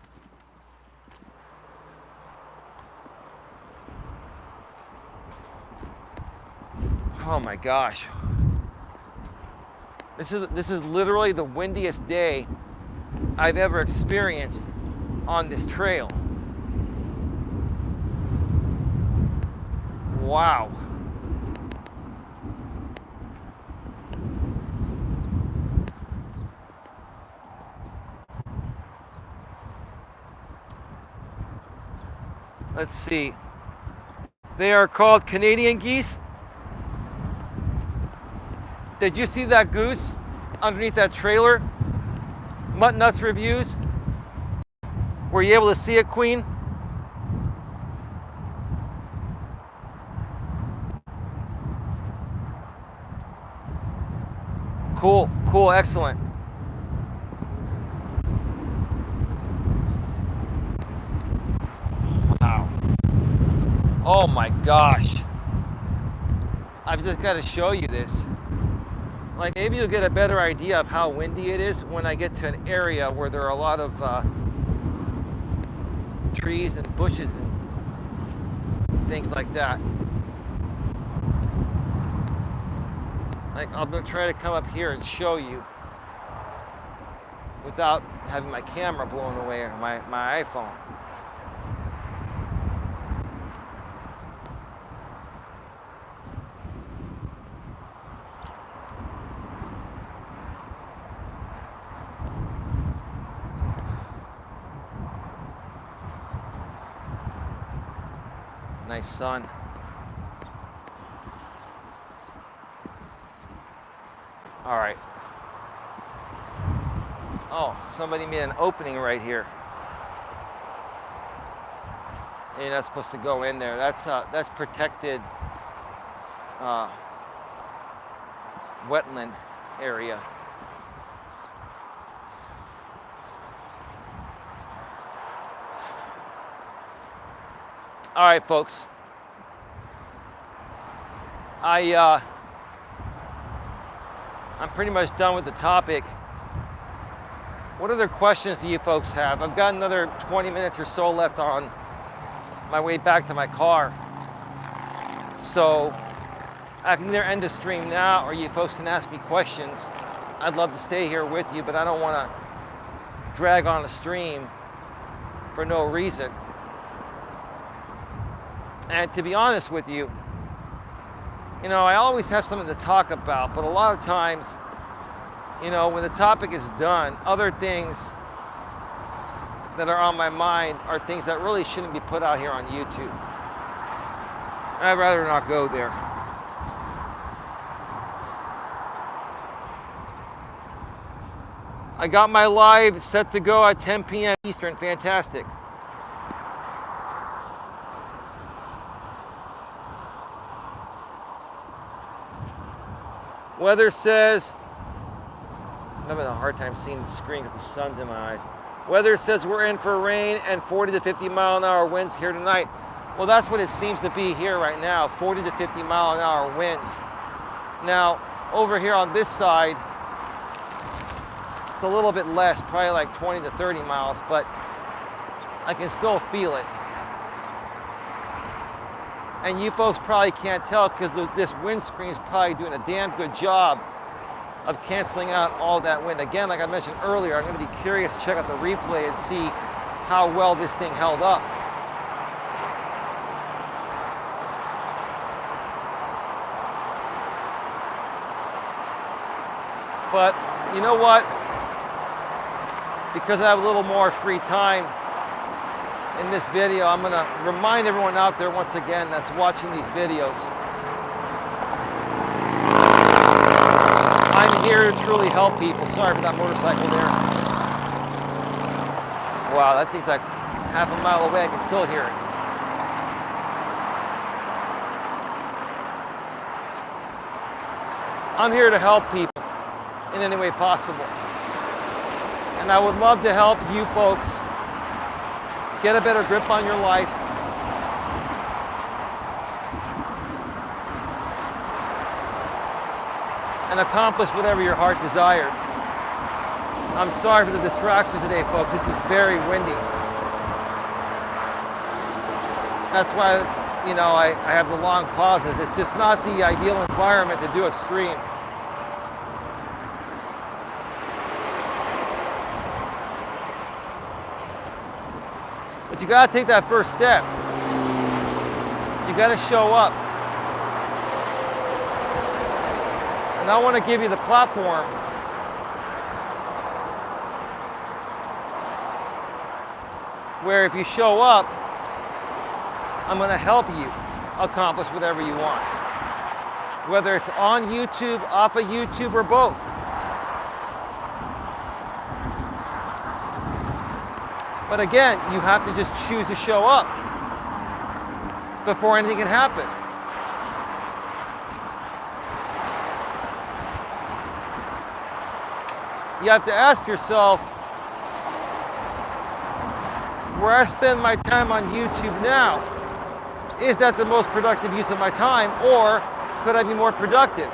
Oh my gosh. This is literally the windiest day I've ever experienced on this trail. Wow. Let's see. They are called Canadian geese. Did you see that goose underneath that trailer? Mutt Nuts Reviews. Were you able to see it, Queen? Cool, excellent. Wow. Oh my gosh. I've just got to show you this. Like, maybe you'll get a better idea of how windy it is when I get to an area where there are a lot of trees and bushes and things like that. Like, I'm gonna try to come up here and show you without having my camera blown away or my iPhone. Nice sun. All right. Oh, somebody made an opening right here. You're not supposed to go in there. That's protected wetland area. All right, folks. I'm pretty much done with the topic. What other questions do you folks have? I've got another 20 minutes or so left on my way back to my car. So I can either end the stream now or you folks can ask me questions. I'd love to stay here with you, but I don't want to drag on a stream for no reason. And to be honest with you, I always have something to talk about, but a lot of times, when the topic is done, other things that are on my mind are things that really shouldn't be put out here on YouTube. I'd rather not go there. I got my live set to go at 10 p.m. Eastern. Fantastic. Weather says, I'm having a hard time seeing the screen because the sun's in my eyes. Weather says we're in for rain and 40 to 50 mile an hour winds here tonight. Well, that's what it seems to be here right now, 40 to 50 mile an hour winds. Now, over here on this side, it's a little bit less, probably like 20 to 30 miles, but I can still feel it. And you folks probably can't tell because this windscreen is probably doing a damn good job of canceling out all that wind. Again, like I mentioned earlier, I'm going to be curious to check out the replay and see how well this thing held up. But you know what? Because I have a little more free time in this video, I'm going to remind everyone out there once again that's watching these videos. I'm here to truly help people. Sorry for that motorcycle there. Wow, that thing's like half a mile away. I can still hear it. I'm here to help people in any way possible. And I would love to help you folks get a better grip on your life. And accomplish whatever your heart desires. I'm sorry for the distraction today, folks. It's just very windy. That's why, you know, I have the long pauses. It's just not the ideal environment to do a stream. But you gotta take that first step. You gotta show up. And I want to give you the platform where if you show up, I'm going to help you accomplish whatever you want. Whether it's on YouTube, off of YouTube, or both. But again, you have to just choose to show up before anything can happen. You have to ask yourself, where I spend my time on YouTube now, is that the most productive use of my time, or could I be more productive?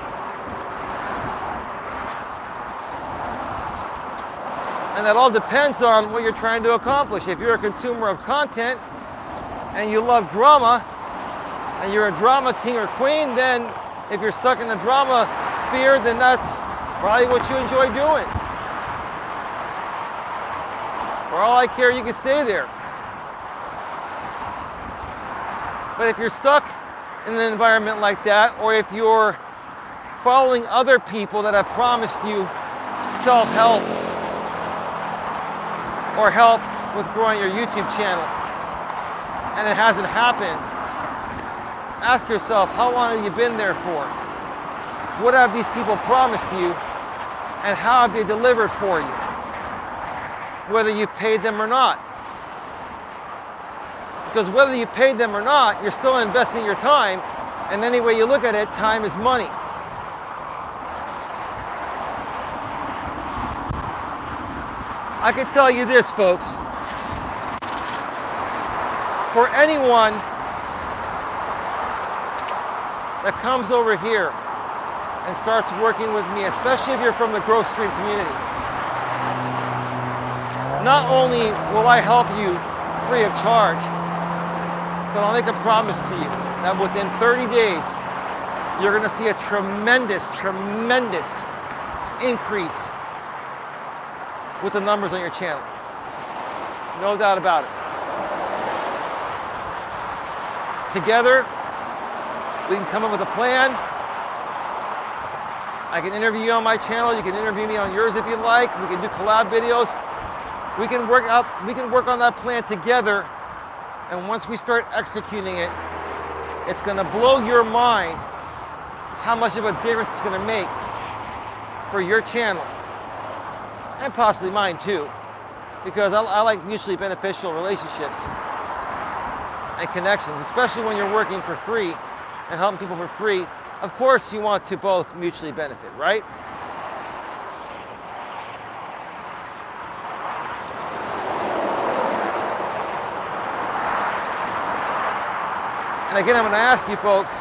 And that all depends on what you're trying to accomplish. If you're a consumer of content and you love drama, and you're a drama king or queen, then if you're stuck in the drama sphere, then that's probably what you enjoy doing. For all I care, you can stay there. But if you're stuck in an environment like that, or if you're following other people that have promised you self-help or help with growing your YouTube channel, and it hasn't happened, ask yourself, how long have you been there for? What have these people promised you, and how have they delivered for you? Whether you paid them or not. Because whether you paid them or not, you're still investing your time, and any way you look at it, time is money. I can tell you this, folks. For anyone that comes over here and starts working with me, especially if you're from the Growth Stream community, not only will I help you free of charge, but I'll make a promise to you that within 30 days, you're going to see a tremendous, tremendous increase with the numbers on your channel. No doubt about it. Together, we can come up with a plan. I can interview you on my channel. You can interview me on yours if you like. We can do collab videos. We can work on that plan together, and once we start executing it, it's going to blow your mind how much of a difference it's going to make for your channel, and possibly mine too, because I like mutually beneficial relationships and connections, especially when you're working for free and helping people for free. Of course, you want to both mutually benefit, right? And again, I'm going to ask you folks,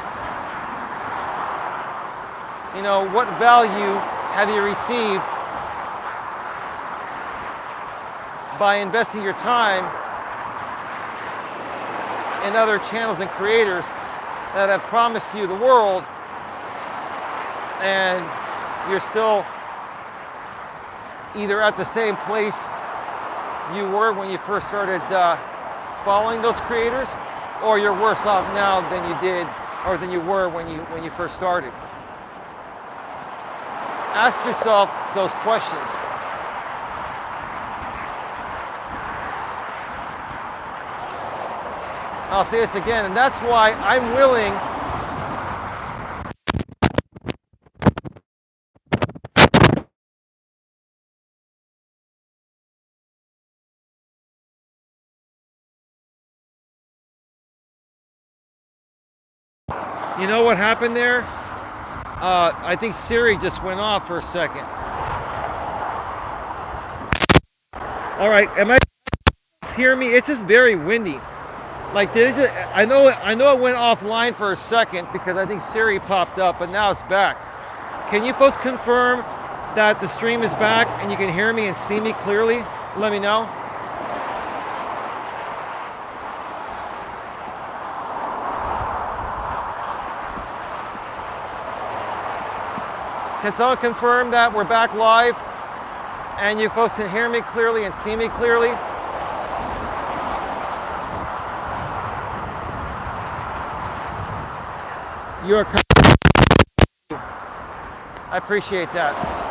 you know, what value have you received by investing your time in other channels and creators that have promised you the world, and you're still either at the same place you were when you first started following those creators, or you're worse off now than you did or than you were when you first started. Ask yourself those questions. I'll say this again, and that's why I'm willing You know what happened there? I think Siri just went off for a second. All right, am I hear me? It's just very windy. Like, did it just, I know it went offline for a second because I think Siri popped up, but now it's back. Can you folks confirm that the stream is back and you can hear me and see me clearly? Let me know. Can someone confirm that we're back live and you folks can hear me clearly and see me clearly? You're I appreciate that.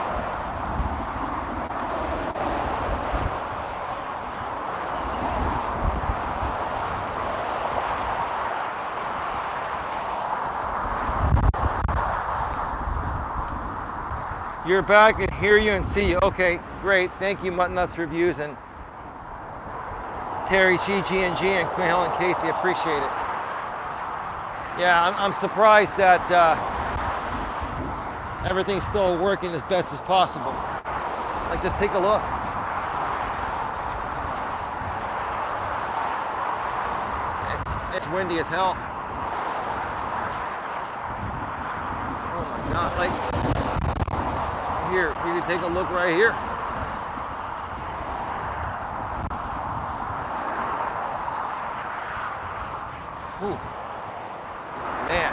You're back and hear you and see you. Okay, great. Thank you, Mutton Nuts Reviews and Terry G, G&G, and Queen Helen Casey. Appreciate it. Yeah, I'm surprised that everything's still working as best as possible. Like, just take a look. It's windy as hell. Oh my God, like, here, you can take a look right here. Ooh. Man.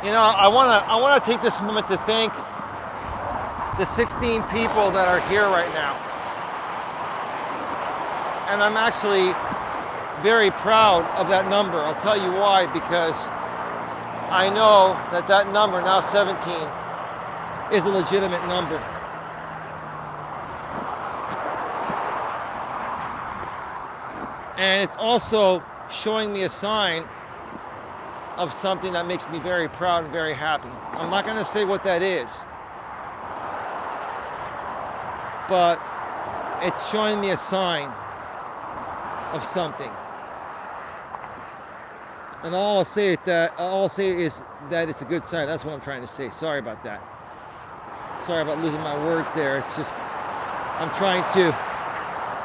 You know, I wanna take this moment to thank the 16 people that are here right now. And I'm actually very proud of that number. I'll tell you why, because I know that that number, now 17, is a legitimate number. And it's also showing me a sign of something that makes me very proud and very happy. I'm not gonna say what that is, but it's showing me a sign of something. And all I'll say is that it's a good sign. That's what I'm trying to say. Sorry about that. Sorry about losing my words there. It's just, I'm trying to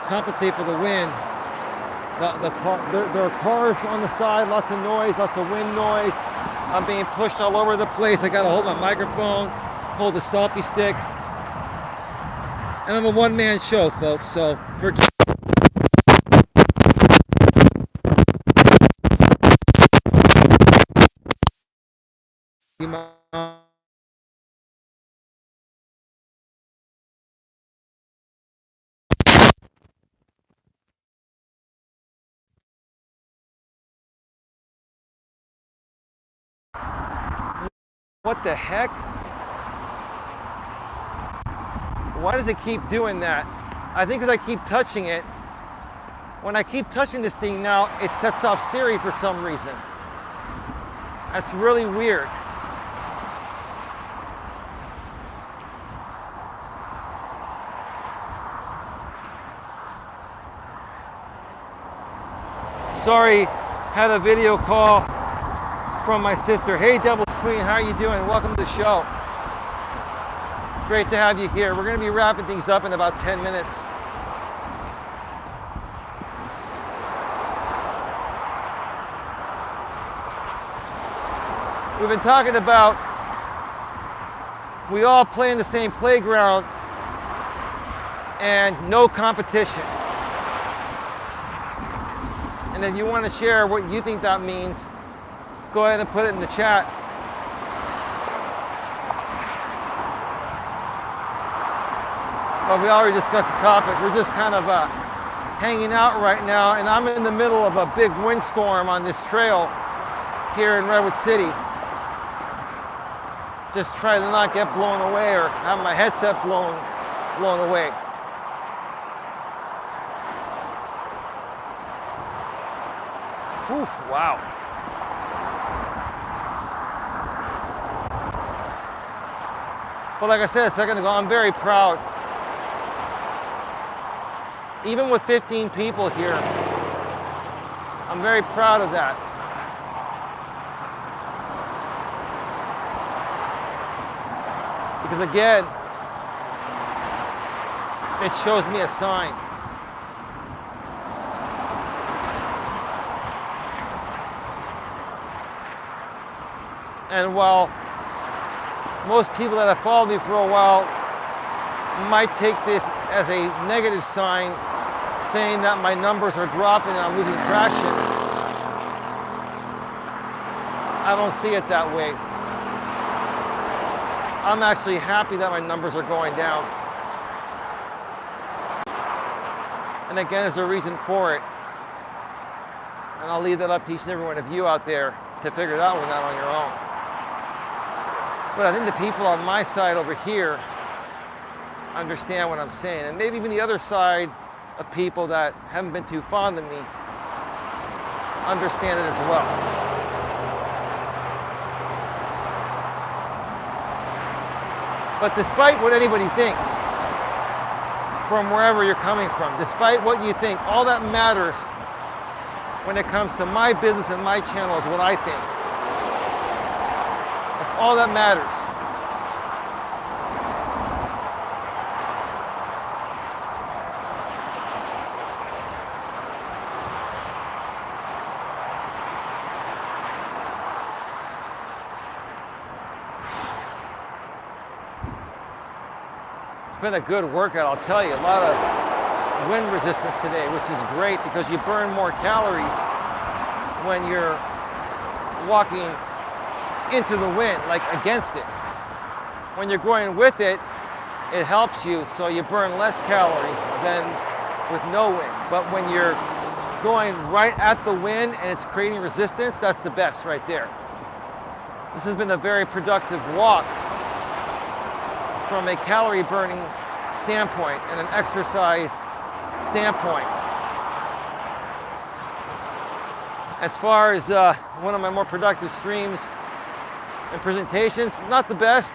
compensate for the wind. There are cars on the side, lots of noise, lots of wind noise. I'm being pushed all over the place. I gotta hold my microphone, hold the selfie stick. And I'm a one-man show, folks, so forgive. What the heck? Why does it keep doing that? I think because I keep touching it. When I keep touching this thing now, it sets off Siri for some reason. That's really weird. Sorry, had a video call from my sister. Hey, Devil's Queen, how are you doing? Welcome to the show. Great to have you here. We're going to be wrapping things up in about 10 minutes. We've been talking about we all play in the same playground and no competition. And if you want to share what you think that means, go ahead and put it in the chat. But we already discussed the topic. We're just kind of hanging out right now, and I'm in the middle of a big windstorm on this trail here in Redwood City. Just try to not get blown away or have my headset blown away. Whew, wow. But like I said a second ago, I'm very proud. Even with 15 people here, I'm very proud of that. Because again, it shows me a sign. And while most people that have followed me for a while might take this as a negative sign, saying that my numbers are dropping and I'm losing traction, I don't see it that way. I'm actually happy that my numbers are going down. And again, there's a reason for it. And I'll leave that up to each and every one of you out there to figure that one out on your own. But I think the people on my side over here understand what I'm saying. And maybe even the other side of people that haven't been too fond of me understand it as well. But despite what anybody thinks, from wherever you're coming from, despite what you think, all that matters when it comes to my business and my channel is what I think. That's all that matters. It's been a good workout, I'll tell you. A lot of wind resistance today, which is great because you burn more calories when you're walking into the wind, like against it. When you're going with it, it helps you, so you burn less calories than with no wind. But when you're going right at the wind and it's creating resistance, that's the best right there. This has been a very productive walk from a calorie burning standpoint and an exercise standpoint. As far as one of my more productive streams and presentations, not the best,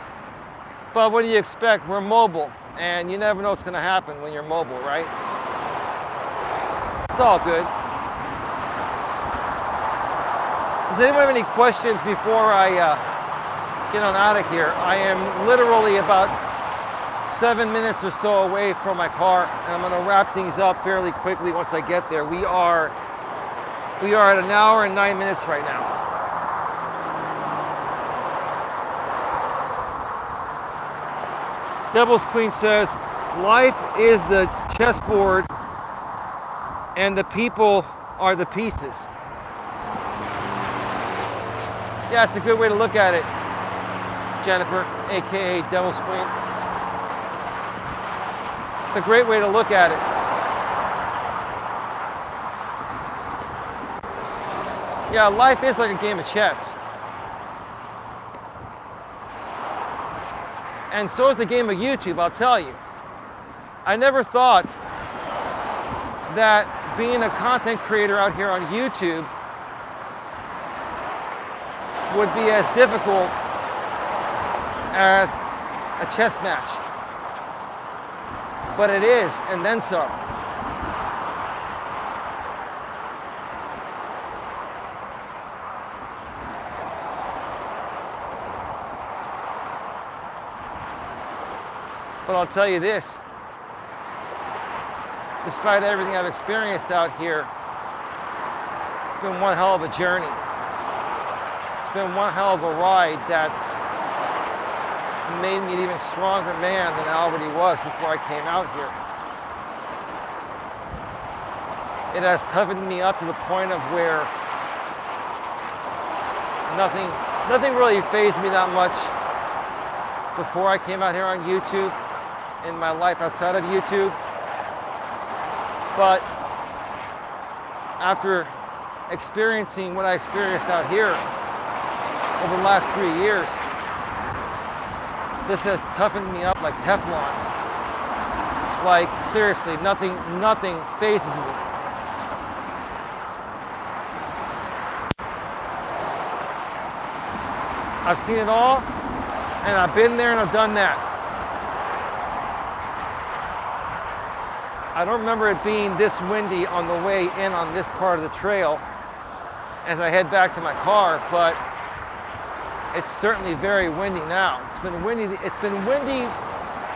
but what do you expect? We're mobile, and you never know what's going to happen when you're mobile, right? It's all good. Does anyone have any questions before I get on out of here? I am literally about 7 minutes or so away from my car, and I'm going to wrap things up fairly quickly once I get there. We are at 1 hour and 9 minutes right now. Devil's Queen says, life is the chessboard and the people are the pieces. Yeah, it's a good way to look at it, Jennifer, aka Devil's Queen. It's a great way to look at it. Yeah, life is like a game of chess. And so is the game of YouTube, I'll tell you. I never thought that being a content creator out here on YouTube would be as difficult as a chess match. But it is, and then some. But I'll tell you this, despite everything I've experienced out here, it's been one hell of a journey. It's been one hell of a ride that's made me an even stronger man than I already was before I came out here. It has toughened me up to the point of where nothing really fazed me that much before I came out here on YouTube, in my life outside of YouTube. But after experiencing what I experienced out here over the last 3 years, this has toughened me up like Teflon. Like, seriously, nothing phases me. I've seen it all, and I've been there and I've done that. I don't remember it being this windy on the way in on this part of the trail as I head back to my car, but it's certainly very windy now. It's been windy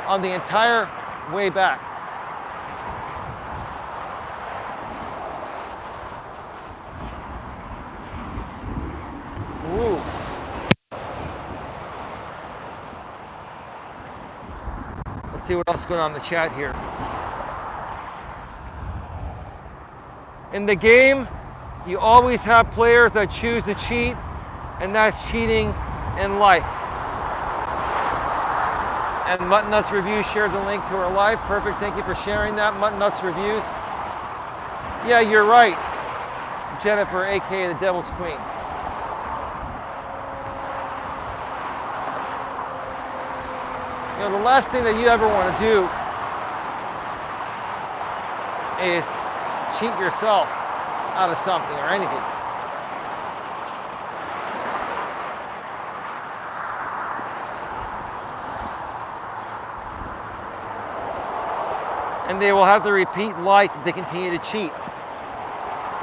on the entire way back. Ooh. Let's see what else is going on in the chat here. In the game, you always have players that choose to cheat, and that's cheating in life. And Mutton Nuts Reviews shared the link to her live. Perfect, thank you for sharing that, Mutton Nuts Reviews. Yeah, you're right, Jennifer, aka the Devil's Queen. You know, the last thing that you ever want to do is cheat yourself out of something or anything. And they will have to repeat life if they continue to cheat.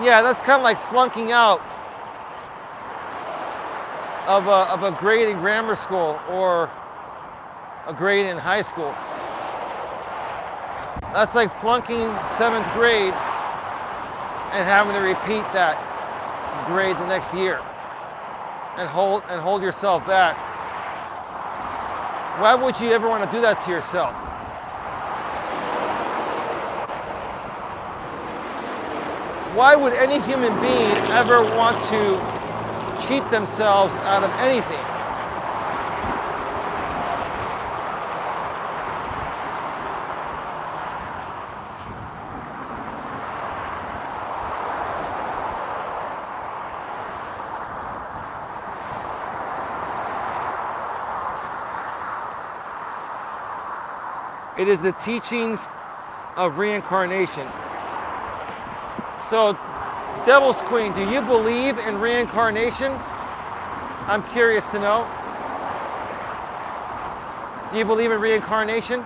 Yeah, that's kind of like flunking out of a grade in grammar school or a grade in high school. That's like flunking 7th grade and having to repeat that grade the next year and hold yourself back. Why would you ever want to do that to yourself? Why would any human being ever want to cheat themselves out of anything? It is the teachings of reincarnation. So, Devil's Queen, do you believe in reincarnation? I'm curious to know. Do you believe in reincarnation?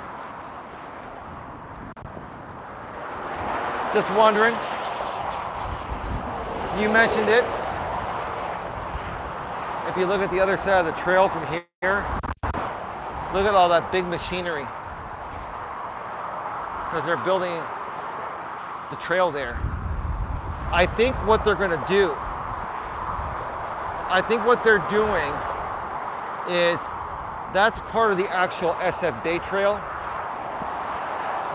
Just wondering. You mentioned it. If you look at the other side of the trail from here, look at all that big machinery. Because they're building the trail there. I think what they're going to do, I think what they're doing is that's part of the actual SF Bay Trail.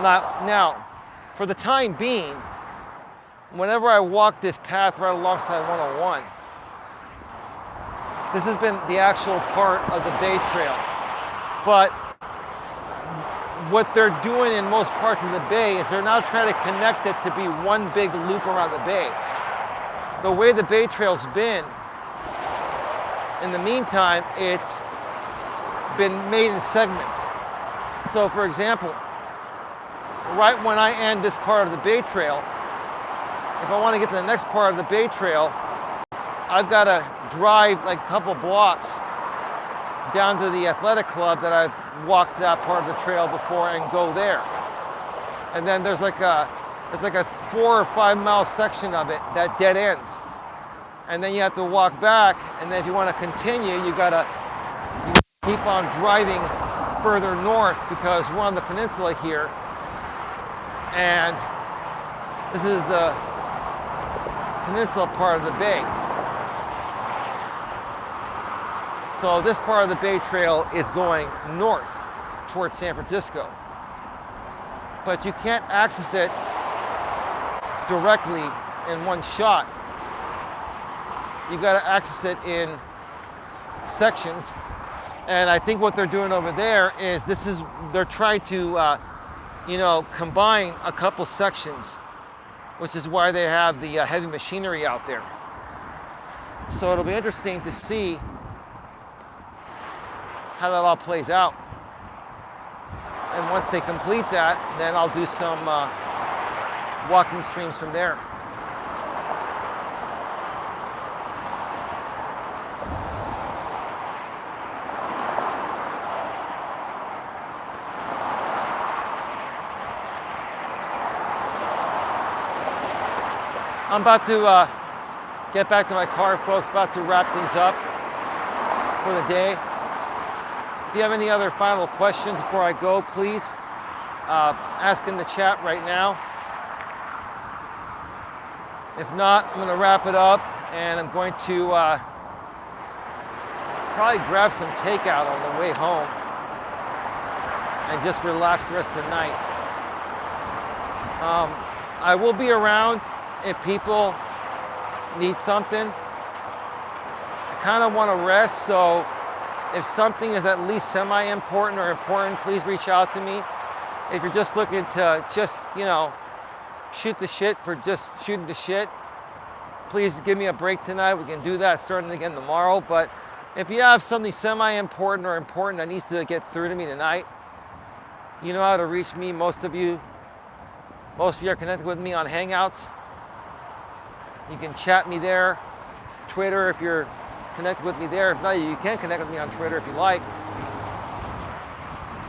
Now, for the time being, whenever I walk this path right alongside 101, this has been the actual part of the Bay Trail. But what they're doing in most parts of the bay is they're now trying to connect it to be one big loop around the bay. The way the Bay Trail's been, in the meantime, it's been made in segments. So for example, right when I end this part of the Bay Trail, if I want to get to the next part of the Bay Trail, I've got to drive like a couple blocks down to the athletic club that I've walked that part of the trail before and go there. And then there's like a 4 or 5 mile section of it that dead ends. And then you have to walk back, and then if you want to continue, you gotta keep on driving further north because we're on the peninsula here, and this is the peninsula part of the bay. So this part of the Bay Trail is going north towards San Francisco. But you can't access it directly in one shot. You got to access it in sections. And I think what they're doing over there is they're trying to, combine a couple sections, which is why they have the heavy machinery out there. So it'll be interesting to see how that all plays out. And once they complete that, then I'll do some walking streams from there. I'm about to get back to my car, folks. About to wrap things up for the day. If you have any other final questions before I go, please ask in the chat right now. If not, I'm going to wrap it up, and I'm going to probably grab some takeout on the way home and just relax the rest of the night. I will be around if people need something. I kind of want to rest, so if something is at least semi-important or important, please reach out to me. If you're just looking to shoot the shit for just shooting the shit, please give me a break tonight. We can do that starting again tomorrow. But if you have something semi-important or important that needs to get through to me tonight, you know how to reach me. Most of you are connected with me on Hangouts. You can chat me there. Twitter, if you're connect with me there. If not, you can connect with me on Twitter if you like.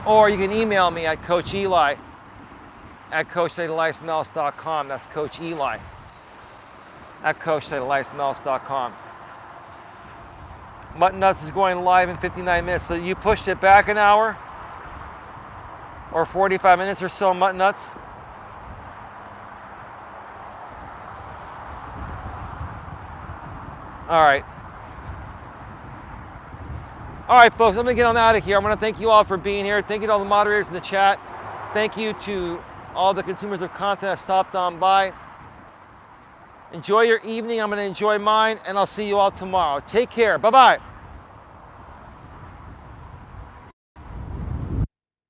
Or you can email me at Coach Eli at coacheli@eliasmelas.com. That's Coach Eli at coacheli@eliasmelas.com. Mutton Nuts is going live in 59 minutes. So you pushed it back an hour or 45 minutes or so, Mutton Nuts. All right. All right, folks, I'm going to get on out of here. I want to thank you all for being here. Thank you to all the moderators in the chat. Thank you to all the consumers of content that stopped on by. Enjoy your evening. I'm going to enjoy mine, and I'll see you all tomorrow. Take care. Bye-bye.